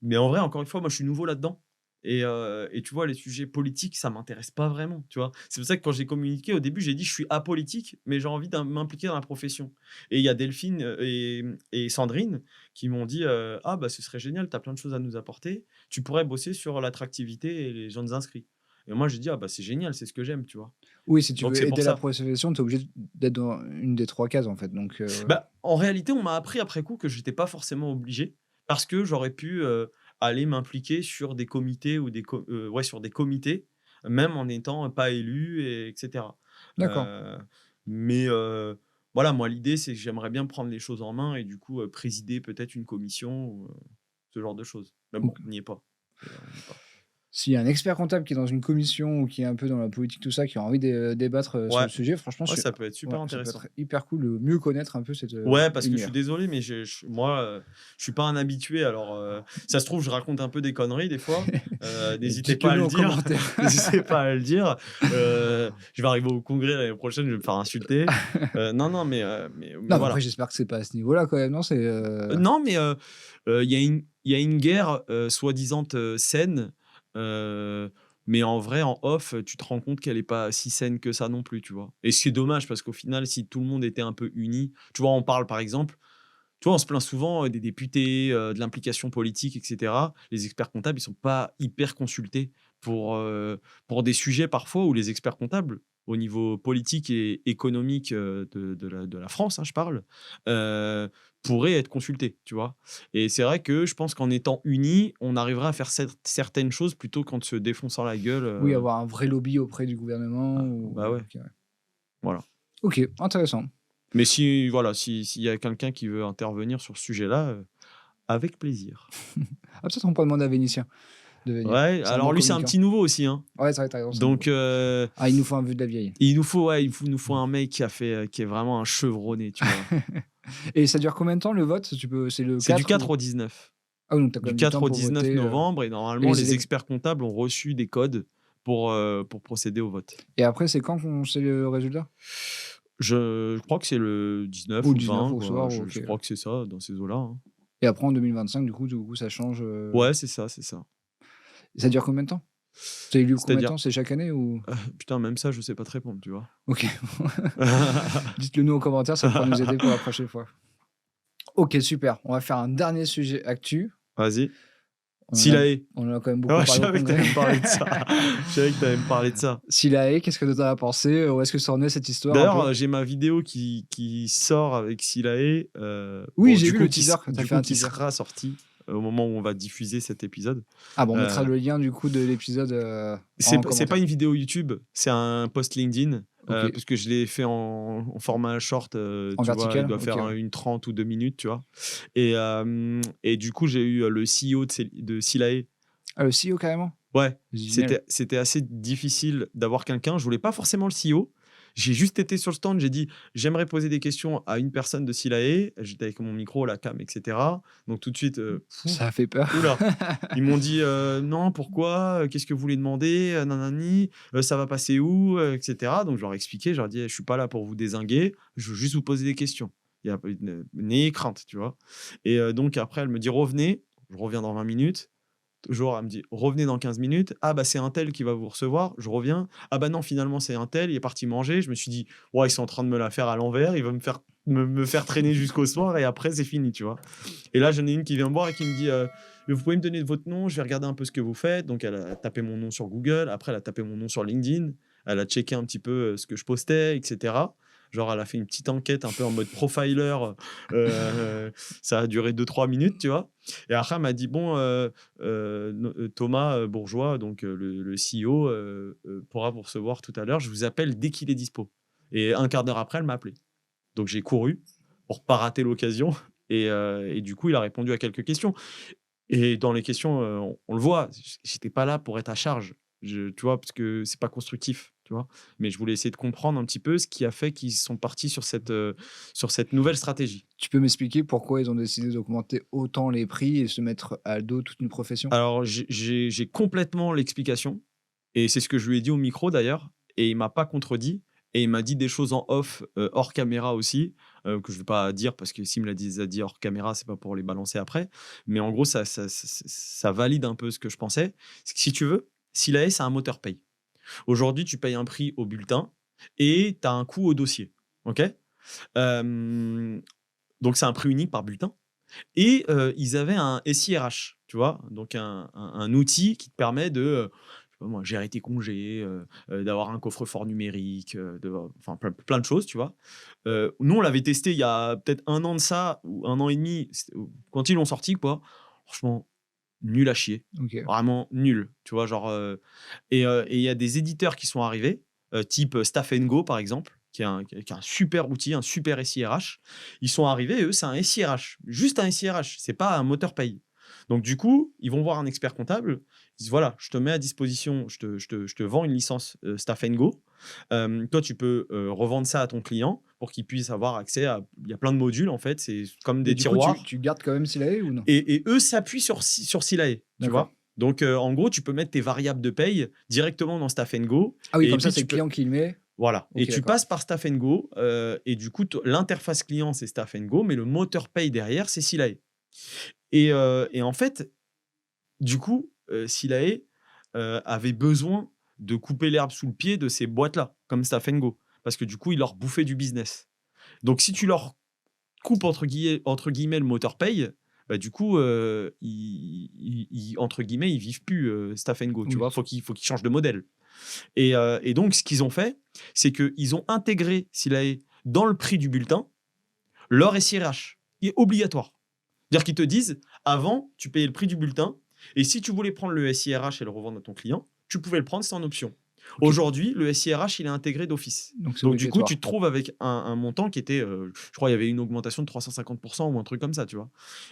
mais en vrai, encore une fois, moi, je suis nouveau là-dedans et tu vois, les sujets politiques, ça m'intéresse pas vraiment, tu vois? C'est pour ça que quand j'ai communiqué, au début, j'ai dit: «Je suis apolitique, mais j'ai envie m'impliquer dans la profession» et il y a Delphine, et Sandrine qui m'ont dit, «Ah bah, ce serait génial, tu as plein de choses à nous apporter. Tu pourrais bosser sur l'attractivité et les jeunes inscrits» Et moi, j'ai dit: «Ah bah, c'est génial, c'est ce que j'aime», tu vois? Oui, si tu Donc veux c'est pour aider la ça. profession, tu es obligé d'être dans une des 3 cases, en fait, donc Bah, en réalité, on m'a appris après coup que j'étais pas forcément obligé parce que j'aurais pu, aller m'impliquer sur des comités ou ouais, sur des comités, même en n'étant pas élu et etc. d'accord. Heu, mais voilà, moi, l'idée, c'est que j'aimerais bien prendre les choses en main et du coup, présider peut-être une commission ou ce genre de choses. Mais Donc bon, on n'y est pas et on n'y est pas. s'il y a un expert comptable qui est dans une commission ou qui est un peu dans la politique, tout ça, qui a envie de débattre, sur le Ouais, sujet, franchement, ouais, ça peut être super ça peut intéressant. être hyper cool de mieux connaître un peu cet, Ouais, parce que je suis univers. désolé, mais moi, je suis pas un habitué. Alors, ça se trouve, je raconte un peu des conneries des fois. N'hésitez Dites-le pas à nous le en dire. commentaire. N'hésitez pas à le dire. Je vais arriver au congrès l'année prochaine, je vais me faire insulter. Non, non, mais Non, mais après, voilà. j'espère que c'est pas à ce niveau-là quand même, non? C'est, Non, mais il y a une guerre, soi-disant, saine, heu, mais en vrai, en off, tu te rends compte qu'elle est pas si saine que ça non plus, tu vois? Et c'est dommage parce qu'au final, si tout le monde était un peu uni, tu vois, on parle par exemple, tu vois, on se plaint souvent, des députés, de l'implication politique et cetera. Les experts comptables, ils sont pas hyper consultés pour des sujets parfois où les experts comptables, au niveau politique et économique, de la France, hein, je parle, pourraient être consultés, tu vois? Et c'est vrai que je pense qu'en étant unis, on arriverait à faire certaines choses plutôt qu'en se défonçant la gueule, oui, avoir un vrai lobby auprès du gouvernement bah, ou ouais, OK, ouais. voilà. OK, intéressant. Mais si voilà, s'il y a quelqu'un qui veut intervenir sur ce sujet-là, avec plaisir. Ah, peut-être on pourrait demander à Vénitien de venir. Ouais, C'est un bon alors lui, c'est un communicant. petit nouveau aussi, hein. Ouais, c'est vrai, tu raison, c'est un Donc nouveau. Ah, il nous faut un vieux de la vieille. il nous faut, ouais, il nous faut un mec qui est vraiment un chevronné, tu vois? Et ça dure combien de temps le vote? C'est le C'est du 4 4 ou au 19. ah oui, donc tu as quand Du même du 4 temps au pour 19 voter, novembre et et normalement les les élec experts comptables ont reçu des codes pour procéder au vote. et après c'est quand qu'on sait le résultat? Je crois que c'est le Ou 19 le ou le 19 20, au quoi. soir ou OK. Je crois que c'est ça, dans ces eaux-là, hein. Et après en 2025 du coup ça change, Ouais, c'est ça, c'est ça. ça dure combien de temps? C'est élu combien de C'est-à-dire? temps? C'est chaque année ou? Putain, même ça, je sais pas te répondre, tu vois? OK. Dites-le nous en commentaire, ça pourra nous aider pour la prochaine fois. OK, super. On va faire un dernier sujet actu. Vas-y. On en a Silae. on en a quand même beaucoup Ouais, je parlé au savais que tu congrès. allais me parler de ça. Je savais que tu allais me parler de ça. Silae, qu'est-ce que tu en as pensé? Où est-ce que ça en est cette histoire un D'ailleurs, peu? j'ai ma vidéo qui sort avec Silae, Oui, bon, j'ai vu le teaser, tu as fait un qui teaser. sera sorti au moment où on va diffuser cet épisode. Ah bon, on mettra Heu, le lien du coup de l'épisode, en c'est pas commentaire. une vidéo YouTube, c'est un post LinkedIn, OK. parce que je l'ai fait en format short, En tu vois? Il vertical? doit OK, faire, ouais. une 30 ou 2 minutes, tu vois? Et du coup, j'ai eu, le CEO de Silae. Ah, le CEO carrément? Ouais, Génial. c'était assez difficile d'avoir quelqu'un. Je voulais pas forcément le CEO. J'ai juste été sur le stand, j'ai dit: «J'aimerais poser des questions à une personne de Silae». J'étais avec mon micro, la cam et cetera. Donc tout de suite, Ça a fait peur. ouh Ils m'ont dit: «Non, pourquoi? Qu'est-ce que vous voulez demander? Nanani, ça va passer où?» Et cetera. Donc je leur ai expliqué, je leur ai dit: «Je suis pas là pour vous dézinguer, je veux juste vous poser des questions. Il y a n'ayez crainte», tu vois? Et donc après elle me dit: «Revenez». Je reviens dans 20 minutes. Toujours, elle me dit: «Revenez dans 15 minutes». «Ah bah, c'est un tel qui va vous recevoir». Je reviens: «Ah bah non, finalement, c'est un tel, il est parti manger». Je me suis dit: «Ouais, ils sont en train de me la faire à l'envers, il va me faire traîner jusqu'au soir et après c'est fini», tu vois? Et là, j'en ai une qui vient me voir et qui me dit: «Vous pouvez me donner votre nom? Je vais regarder un peu ce que vous faites». Donc elle a tapé mon nom sur Google, après elle a tapé mon nom sur LinkedIn, elle a checké un petit peu, ce que je postais et cetera. Genre, elle a fait une petite enquête un peu en mode profiler, ça a duré 2 3 minutes, tu vois? Et après elle m'a dit: «Bon, Thomas, Bourgeois, donc le CEO, pourra vous recevoir tout à l'heure. Je vous appelle dès qu'il est dispo». Et un quart d'heure après, elle m'a appelé. Donc j'ai couru pour pas rater l'occasion et du coup, il a répondu à quelques questions et dans les questions, on le voit, j'étais pas là pour être à charge. Tu vois? Parce que c'est pas constructif, tu vois? Mais je voulais essayer de comprendre un petit peu ce qui a fait qu'ils sont partis sur cette nouvelle stratégie. Tu peux m'expliquer pourquoi ils ont décidé d'augmenter autant les prix et se mettre à dos toute une profession? Alors j'ai complètement l'explication et c'est ce que je lui ai dit au micro d'ailleurs et il m'a pas contredit et il m'a dit des choses en off, hors caméra aussi, que je vais pas dire parce que s'il me l'a dit hors caméra, c'est pas pour les balancer après. Mais en gros ça valide un peu ce que je pensais. C'est que si tu veux, Silae, c'est un moteur paye. Aujourd'hui, tu payes un prix au bulletin et tu as un coût au dossier. OK? Hem, donc c'est un prix unique par bulletin. Et ils avaient un SIRH, tu vois? Donc un outil qui te permet de, pas moi, gérer tes congés, d'avoir un coffre-fort numérique, enfin plein de choses, tu vois? Nous, on l'avait testé il y a peut-être 1 an de ça ou 1 an et demi, quand ils l'ont sorti, quoi. Franchement, nul à chier, OK. vraiment nul, tu vois? Genre, et il y a des éditeurs qui sont arrivés, type Staff& Go, par exemple, qui est un super outil, un super SIRH. Ils sont arrivés, eux, c'est un SIRH, juste un SIRH, c'est pas un moteur paye. Donc du coup, ils vont voir un expert comptable, ils disent: «Voilà, je te mets à disposition, je te vends une licence, Staff& Go. Toi, tu peux, revendre ça à ton client pour qu'il puisse avoir accès à» il y a plein de modules, en fait, c'est comme Mais des du coup, tu tiroirs. tu gardes quand même Silae ou non? Et eux s'appuient sur Silae, tu D'accord. vois? Donc, en gros, tu peux mettre tes variables de paye directement dans Staff& Go Ah oui, et comme ça, puis c'est tu le peux client qui le met? voilà et OK, tu d'accord. passes par Staff& Go, et du coup, l'interface client, c'est Staff& Go, mais le moteur paye derrière, c'est Silae et en fait, du coup, Silae, avait besoin de couper l'herbe sous le pied de ces boîtes-là, comme Staff& Go, parce que du coup, ils leur bouffaient du business. Donc si tu leur coupe entre guillemets «le moteur paye», bah, du coup, ils entre guillemets, «ils vivent plus», Staff& Go, tu vois? Oui. Faut qu'ils changent de modèle et donc ce qu'ils ont fait, c'est qu'ils ont intégré Silae dans le prix du bulletin, leur SIRH est obligatoire. C'est-à-dire qu'ils te disent: «Avant, tu payais le prix du bulletin et si tu voulais prendre le SIRH et le revendre à ton client, tu pouvais le prendre, c'est en option». OK, Aujourd'hui, le SIRH, il est intégré d'office. donc c'est Donc du coup, tu obligatoire. te trouves avec un montant qui était, je crois, il y avait une augmentation de 350 ou un truc comme ça, tu vois?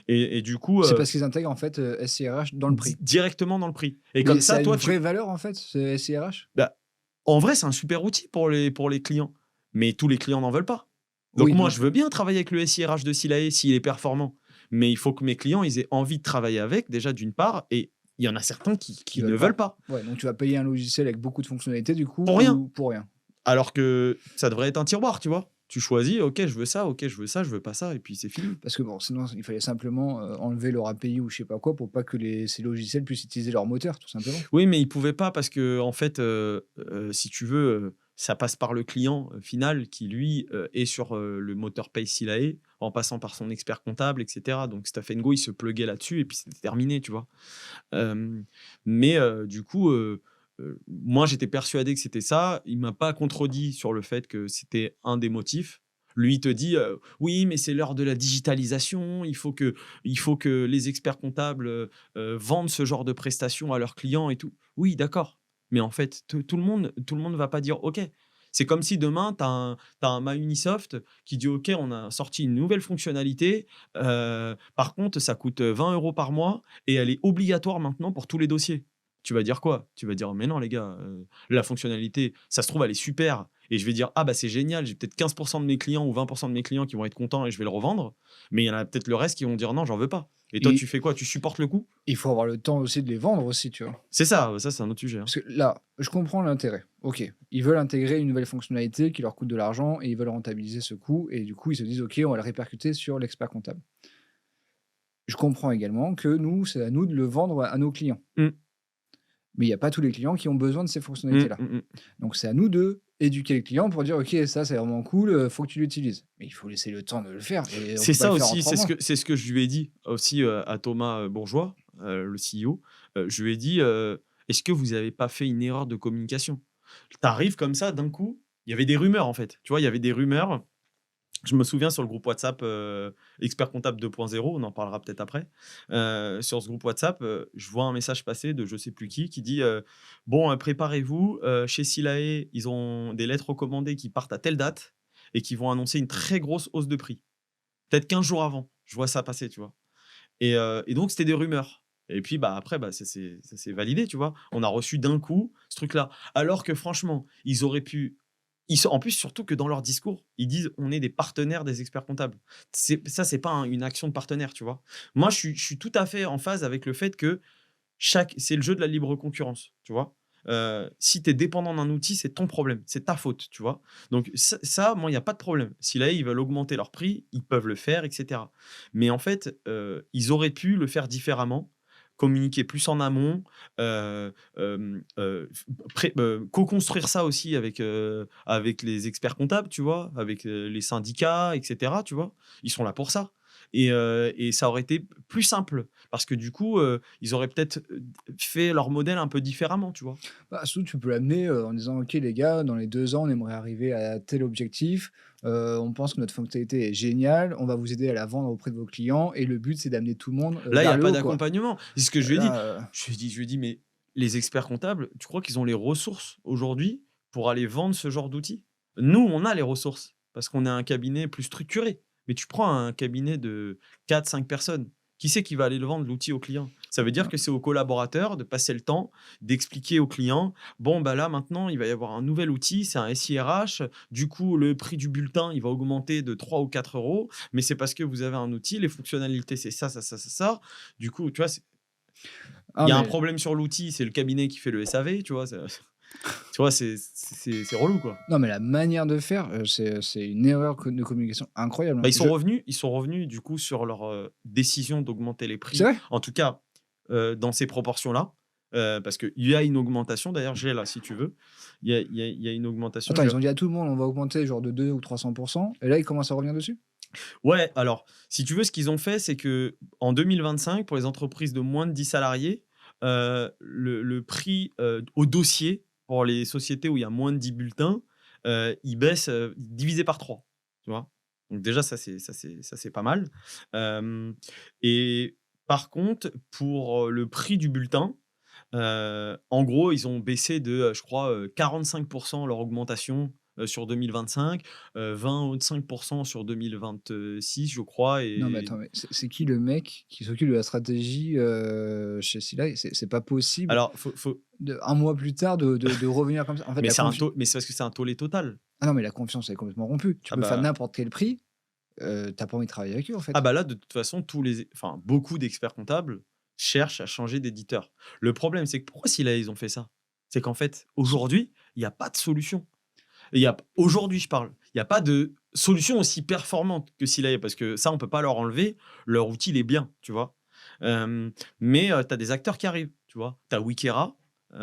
Et du coup, C'est parce qu'ils intègrent, en fait, SIRH dans le prix. directement dans le prix et Mais comme ça ça, a une toi, vraie tu valeur, en fait, ce SIRH? bah, en vrai, c'est un super outil pour les clients, mais tous les clients n'en veulent pas. Donc Oui, moi, bien je sûr. veux bien travailler avec le SIRH de Silae s'il est performant, mais il faut que mes clients, ils aient envie de travailler avec, déjà d'une part et il y en a certains qui Qui qui ne veulent veulent pas. pas, Ouais, donc tu vas payer un logiciel avec beaucoup de fonctionnalités, du coup, pour rien. ou pour rien? Alors que ça devrait être un tiroir, tu vois? Tu choisis: «OK, je veux ça, OK, je veux ça, je veux pas ça» et puis c'est fini. Parce que bon, sinon, il fallait simplement, enlever leur API ou je sais pas quoi pour pas que ces logiciels puissent utiliser leur moteur, tout simplement. Oui, mais ils pouvaient pas parce que en fait, si tu veux, ça passe par le client, final qui lui, est sur, le moteur Pay Silae en passant par son expert comptable et cetera. Donc Stephen Go, il se pluguait là-dessus et puis c'était terminé, tu vois? Hem, mais du coup, moi j'étais persuadé que c'était ça. Il m'a pas contredit sur le fait que c'était un des motifs. Lui, il te dit, «Oui, mais c'est l'heure de la digitalisation, il faut que les experts comptables, vendent ce genre de prestations à leurs clients et tout». Oui, d'accord, mais en fait, tout le monde va pas dire: «OK». C'est comme si demain, tu as un Microsoft qui dit: «OK, on a sorti une nouvelle fonctionnalité, par contre, ça coûte 20 € par mois et elle est obligatoire maintenant pour tous les dossiers». Tu vas dire quoi? Tu vas dire: «Mais non les gars, la fonctionnalité, ça se trouve elle est super» et je vais dire: «Ah bah c'est génial, j'ai peut-être 15 de mes clients ou 20 de mes clients qui vont être contents et je vais le revendre». Mais il y en a peut-être le reste qui vont dire: «Non, j'en veux pas». Et toi Et tu fais quoi? Tu supportes le coût? il faut avoir le temps aussi de les vendre aussi, tu vois? C'est ça c'est un autre sujet, hein. Parce que là, je comprends l'intérêt. OK, ils veulent intégrer une nouvelle fonctionnalité qui leur coûte de l'argent et ils veulent rentabiliser ce coût et du coup, ils se disent: «OK, on va le répercuter sur l'expert comptable». Je comprends également que nous, c'est à nous de le vendre à nos clients. Mmh. Mais il y a pas tous les clients qui ont besoin de ces Mmh, fonctionnalités-là. mmh mh. Donc c'est à nous de éduquer les clients pour dire: «OK, ça, c'est vraiment cool, faut que tu l'utilises». Mais il faut laisser le temps de le faire et on C'est peut pas ça le faire en aussi, 3 mois. c'est ce que je lui ai dit aussi, à Thomas, Bourgeois, le CEO. Je lui ai dit, «Est-ce que vous avez pas fait une erreur de communication?» Tu arrives comme ça d'un coup, il y avait des rumeurs en fait, tu vois? Il y avait des rumeurs. Je me souviens sur le groupe WhatsApp, Expert comptable 2.0, on en parlera peut-être après. Sur ce groupe WhatsApp, je vois un message passer de je sais plus qui dit, «Bon, préparez-vous, chez Silae, ils ont des lettres recommandées qui partent à telle date et qui vont annoncer une très grosse hausse de prix». Peut-être 15 jours avant, je vois ça passer, tu vois? Et donc c'était des rumeurs et puis, bah, après, bah, ça s'est validé, tu vois? On a reçu d'un coup ce truc-là. Alors que franchement, ils auraient pu en plus, surtout que dans leur discours, ils disent: «On est des partenaires des experts comptables». C'est pas une action de partenaire, tu vois? Moi, je suis tout à fait en phase avec le fait que c'est le jeu de la libre concurrence, tu vois? Si tu es dépendant d'un outil, c'est ton problème, c'est ta faute, tu vois? Donc ça, moi, il y a pas de problème. Si là, ils veulent augmenter leur prix, ils peuvent le faire et cetera. Mais en fait, ils auraient pu le faire différemment, communiquer plus en amont, f co-construire ça aussi avec les experts comptables, tu vois? Avec, les syndicats et cetera, tu vois? Ils sont là pour ça Et ça aurait été plus simple parce que du coup, ils auraient peut-être, fait leur modèle un peu différemment, tu vois? Bah, surtout tu peux l'amener, en disant: «OK les gars, dans les 2 ans, on aimerait arriver à tel objectif. On pense que notre fonctionnalité est géniale. On va vous aider à la vendre auprès de vos clients et le but, c'est d'amener tout le monde, Là, il y vers a le pas haut, quoi». d'accompagnement. C'est ce que je lui ai dit. Là, Je lui ai dit: «Mais les experts comptables, tu crois qu'ils ont les ressources aujourd'hui pour aller vendre ce genre d'outils?» Nous, on a les ressources parce qu'on est un cabinet plus structuré. Mais tu prends un cabinet de 4, 5 personnes, qui c'est qui va aller le vendre l'outil au client? Ça veut dire que c'est aux collaborateurs de passer le temps d'expliquer au client: «Bon, bah, là, maintenant, il va y avoir un nouvel outil, c'est un SIRH. Du coup, le prix du bulletin, il va augmenter de 3 ou 4 euros. Mais c'est parce que vous avez un outil, les fonctionnalités, c'est ça, ça, ça, ça, ça. Du coup, tu vois, ah il y a un mais problème sur l'outil, c'est le cabinet qui fait le SAV, tu vois? Tu vois, c'est relou, quoi. non, mais la manière de faire, c'est une erreur de communication incroyable, Bah, hein. ils sont revenus du coup sur leur, décision d'augmenter les C'est prix, vrai? en tout cas, dans ces proportions-là, parce qu'il y a une augmentation d'ailleurs, j'ai là si tu veux. Il y a une augmentation, Attends, ils ont dit à tout le monde: «On va augmenter genre de 2 ou 300 et là, ils commencent à revenir dessus? ouais, alors, si tu veux, ce qu'ils ont fait, c'est que en 2025, pour les entreprises de moins de 10 salariés, le prix, au dossier pour les sociétés où il y a moins de 10 bulletins, il baisse, divisé par 3, tu vois? Donc déjà ça c'est pas mal. Hem Et par contre, pour, le prix du bulletin, en gros, ils ont baissé de, je crois, 45 leur augmentation, sur 2025, 25 sur 2026, je crois. Non, mais Et attends, mais c'est qui le mec qui s'occupe de la stratégie, chez Sila? C'est pas possible alors faut de 1 mois plus tard de revenir comme ça. En fait, mais la confi mais c'est parce que c'est un tollé total. ah non, mais la confiance, elle est complètement rompue. Tu Ah peux faire bah n'importe quel prix, tu pas envie de travailler avec eux, en ah fait. bah là, de toute façon, beaucoup d'experts comptables cherchent à changer d'éditeur. Le problème, c'est que pourquoi Sila, ils ont fait ça? C'est qu'en fait, aujourd'hui, il y a pas de solution. Aujourd'hui, je parle. Il y a pas de solution aussi performante que Sila, parce que ça, on peut pas leur enlever. Leur outil, il est bien, tu vois? Mais tu as des acteurs qui arrivent, tu vois? Tu as Wikera, tu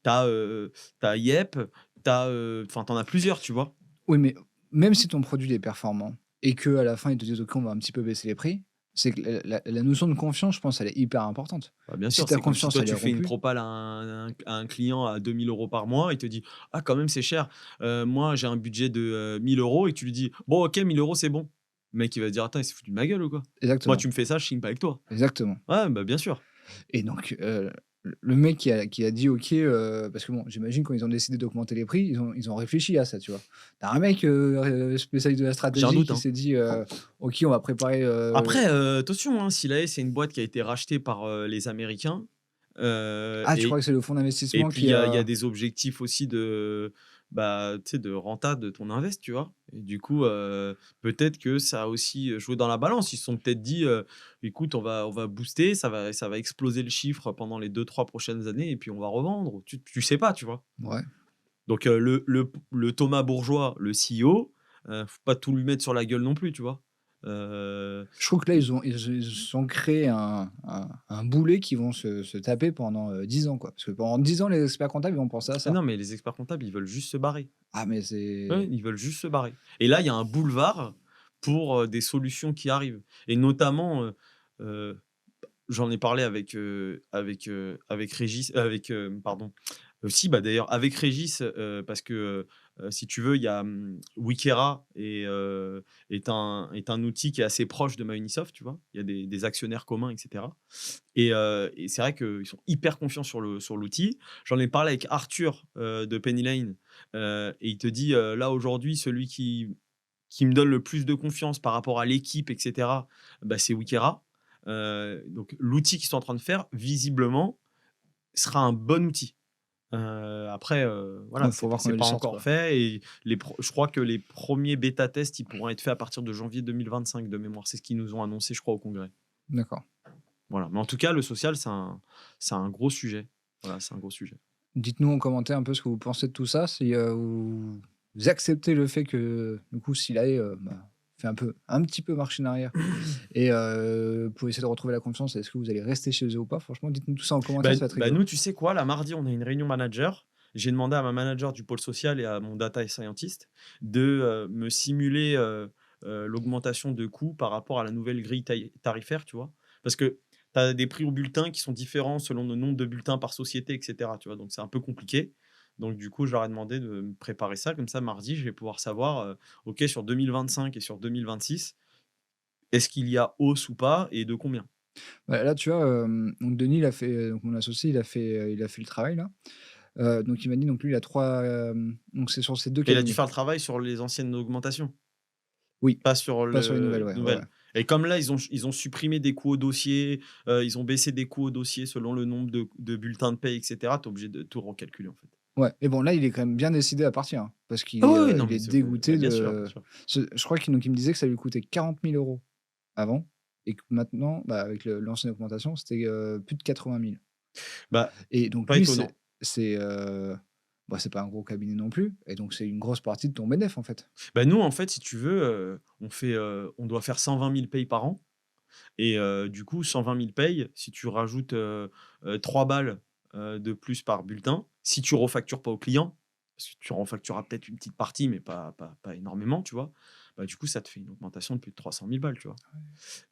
as Yep, enfin, tu en as plusieurs, tu vois? Oui, mais même si ton produit est performant et qu'à la fin, ils te disent: «OK, on va un petit peu baisser les prix», c'est que la notion de confiance, je pense, elle est hyper importante. Bah, bien Si sûr, ta c'est comme si confiance, toi, elle est tu fais une rompue propale à un client à 2 000 € par mois, il te dit: «Ah, quand même, c'est cher. Moi, j'ai un budget de, 1 000 € et tu lui dis: «Bon, OK, 1 000 € c'est bon». Le mec, il va se dire: «Attends, il s'est foutu de ma gueule ou quoi? Moi, exactement, tu me fais ça, je signe pas avec toi». exactement. Ouais, bah, bien sûr. Et donc, le mec qui a dit: «OK», parce que bon, j'imagine quand ils ont décidé d'augmenter les prix, ils ont réfléchi à ça, tu vois? Tu as un mec, spécialiste de la J'ai un stratégie doute, qui hein. s'est dit, «OK, on va préparer, Après, attention, hein, Silae, c'est une boîte qui a été rachetée par, les Américains, ah, tu et crois que c'est le fonds et d'investissement puis qui il y a a des objectifs aussi de, bah, tu sais, de renta de ton invest, tu vois? Et du coup, peut-être que ça a aussi, joué dans la balance. Ils se sont peut-être dit, «Écoute, on va booster, ça va exploser le chiffre pendant les 2, 3 prochaines années et puis on va revendre». Tu sais pas, tu vois? ouais. Donc, le Thomas Bourgeois, le CEO, faut pas tout lui mettre sur la gueule non plus, tu vois? Je trouve que là, ils se sont créés un boulet qu'ils vont se taper pendant, 10 ans, quoi. Parce que pendant 10 ans, les experts comptables, ils vont penser à Ah ça. non, mais les experts comptables, ils veulent juste se barrer. Ah mais Ouais, c'est ils veulent juste se barrer. Et là, il y a un boulevard pour, des solutions qui arrivent, et notamment, heu, j'en ai parlé avec Régis, pardon, si, bah, d'ailleurs avec Régis, parce que, si tu veux, il y a, Wikera est un outil qui est assez proche de MyUnisoft, tu vois? Il y a des actionnaires communs et cetera. Et c'est vrai qu'ils sont hyper confiants sur l'outil. J'en ai parlé avec Arthur, de Penny Lane, et il te dit, là aujourd'hui, celui qui me donne le plus de confiance par rapport à l'équipe et cetera, bah, c'est Wikera. Donc l'outil qu'ils sont en train de faire, visiblement, sera un bon outil. Après, voilà, il faut voir quand c'est ils le pas sortent, encore quoi. fait, et je crois que les premiers bêta tests, ils pourront être faits à partir de janvier 2025 de mémoire. C'est ce qu'ils nous ont annoncé, je crois, au congrès. D'accord. Voilà, mais en tout cas, le social, c'est un gros sujet. Voilà, c'est un gros sujet. Dites-nous en commentaire un peu ce que vous pensez de tout ça, si, vous acceptez le fait que, du coup, Silae, bah, fait un petit peu marche en arrière et pour essayer de retrouver la confiance, est-ce que vous allez rester chez eux ou pas? Franchement, dites-nous tout ça en commentaire, ça va être Bah, rigolo. nous, tu sais quoi? Là, mardi, on a une réunion manager. J'ai demandé à ma manager du pôle social et à mon data scientist de, me simuler, l'augmentation de coûts par rapport à la nouvelle grille tarifaire, tu vois? Parce que tu as des prix au bulletin qui sont différents selon le nombre de bulletins par société et cetera, tu vois? Donc c'est un peu compliqué. Donc du coup, je leur ai demandé de me préparer ça, comme ça mardi, je vais pouvoir savoir, OK, sur 2025 et sur 2026, est-ce qu'il y a hausse ou pas et de combien? Bah, là, tu vois, donc Denis, il a fait, donc mon associé, il a fait le travail là. Donc il m'a dit donc lui, il a 3, donc c'est sur ces 2 Et il a dû cabinets. faire le travail sur les anciennes augmentations, Oui, pas sur pas sur les nouvelles, le ouais, ouais, ouais. nouvelle. Et comme là, ils ont supprimé des coûts au dossier, ils ont baissé des coûts au dossier selon le nombre de bulletins de paie et cetera, tu es obligé de tout recalculer, en fait. Ouais, mais bon là, il est quand même bien décidé à partir, hein, parce Ah oui, oui, non, il mais est c'est bah, dégoûté bien sûr, bien de sûr. je crois qu'il donc il me disait que ça lui coûtait 40 000 € avant et que maintenant, bah, avec l'ancienne augmentation, c'était, plus de 80 000. Bah, Et donc pas lui, étonnant. c'est, bah, c'est pas un gros cabinet non plus et donc c'est une grosse partie de ton bénéf, en fait. Bah, nous, en fait, si tu veux, on doit faire 120 000 payes par an et du coup, 120 000 payes, si tu rajoutes, 3 balles, de plus par bulletin, si tu refactures pas au client, parce que tu refactureras peut-être une petite partie, mais pas énormément, tu vois? Bah, du coup, ça te fait une augmentation de plus de 300 000 balles, tu vois?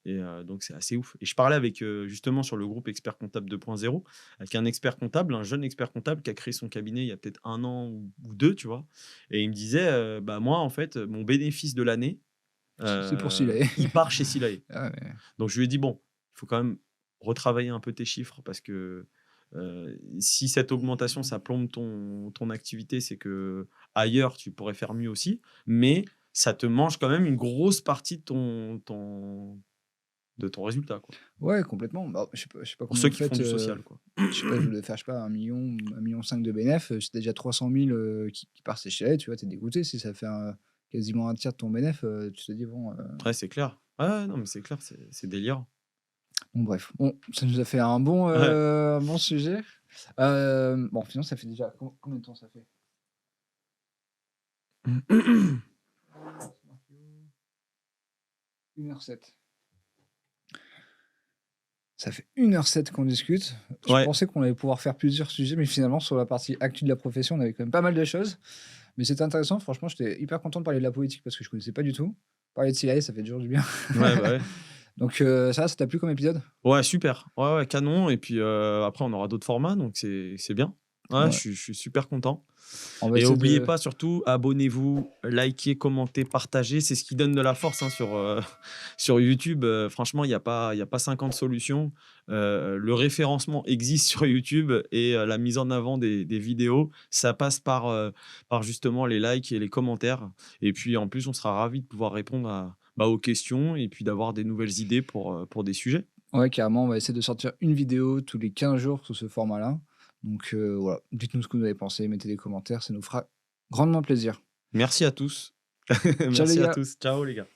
Et donc c'est assez ouf. Et je parlais avec, justement sur le groupe Expert Comptable 2.0, avec un expert comptable, un jeune expert comptable qui a créé son cabinet il y a peut-être 1 an ou 2, tu vois? Et il me disait, bah, moi, en fait, mon bénéfice de l'année, C'est pour s'il avait il part chez Silae. ah ouais. Donc je lui ai dit: «Bon, il faut quand même retravailler un peu tes chiffres parce que, si cette augmentation, ça plombe ton activité, c'est que ailleurs tu pourrais faire mieux aussi, mais ça te mange quand même une grosse partie de ton résultat, quoi». Ouais, complètement. Bah, je sais pas Pour comment ceux vous qui font faites, du social, quoi. je sais pas, vous devez faire, je sais pas, 1 million 5 de bénéf, c'est déjà 300 000 qui partent sécher, tu vois? Tu es dégoûté si ça fait quasiment un tiers de ton bénéf, tu te dis: «Bon», Ouais, c'est clair. Ouais, ouais, non, mais c'est clair, c'est délirant. bon bref. Bon, ça nous a fait Ouais. un bon sujet. Bon, sinon ça fait déjà combien de temps ça fait? 1h07. Ça fait 1h07 qu'on discute. Je Ouais, pensais qu'on allait pouvoir faire plusieurs sujets, mais finalement sur la partie actu de la profession, on avait quand même pas mal de choses. Mais c'était intéressant, franchement, j'étais hyper content de parler de la politique parce que je connaissais pas du tout. Parler de CIA, ça fait toujours du bien. ouais, bah, ouais. Donc ça t'a plu comme épisode? Ouais, super. Ouais, ouais, canon et puis, après on aura d'autres formats donc c'est bien. Ouais, Ouais, je suis super content on va et essayer oubliez de pas surtout, abonnez-vous, likez, commentez, partagez, c'est ce qui donne de la force, hein, sur, sur YouTube, franchement, il y a pas 50 solutions. Le référencement existe sur YouTube et la mise en avant des vidéos, ça passe par justement les likes et les commentaires et puis en plus, on sera ravis de pouvoir répondre bah, aux questions et puis d'avoir des nouvelles idées pour des sujets. ouais, carrément, on va essayer de sortir une vidéo tous les 15 jours sous ce format-là. Donc voilà, dites-nous ce que vous avez pensé, mettez des commentaires, ça nous fera grandement plaisir. Merci à tous. Ciao les Merci à gars! tous. Ciao les gars.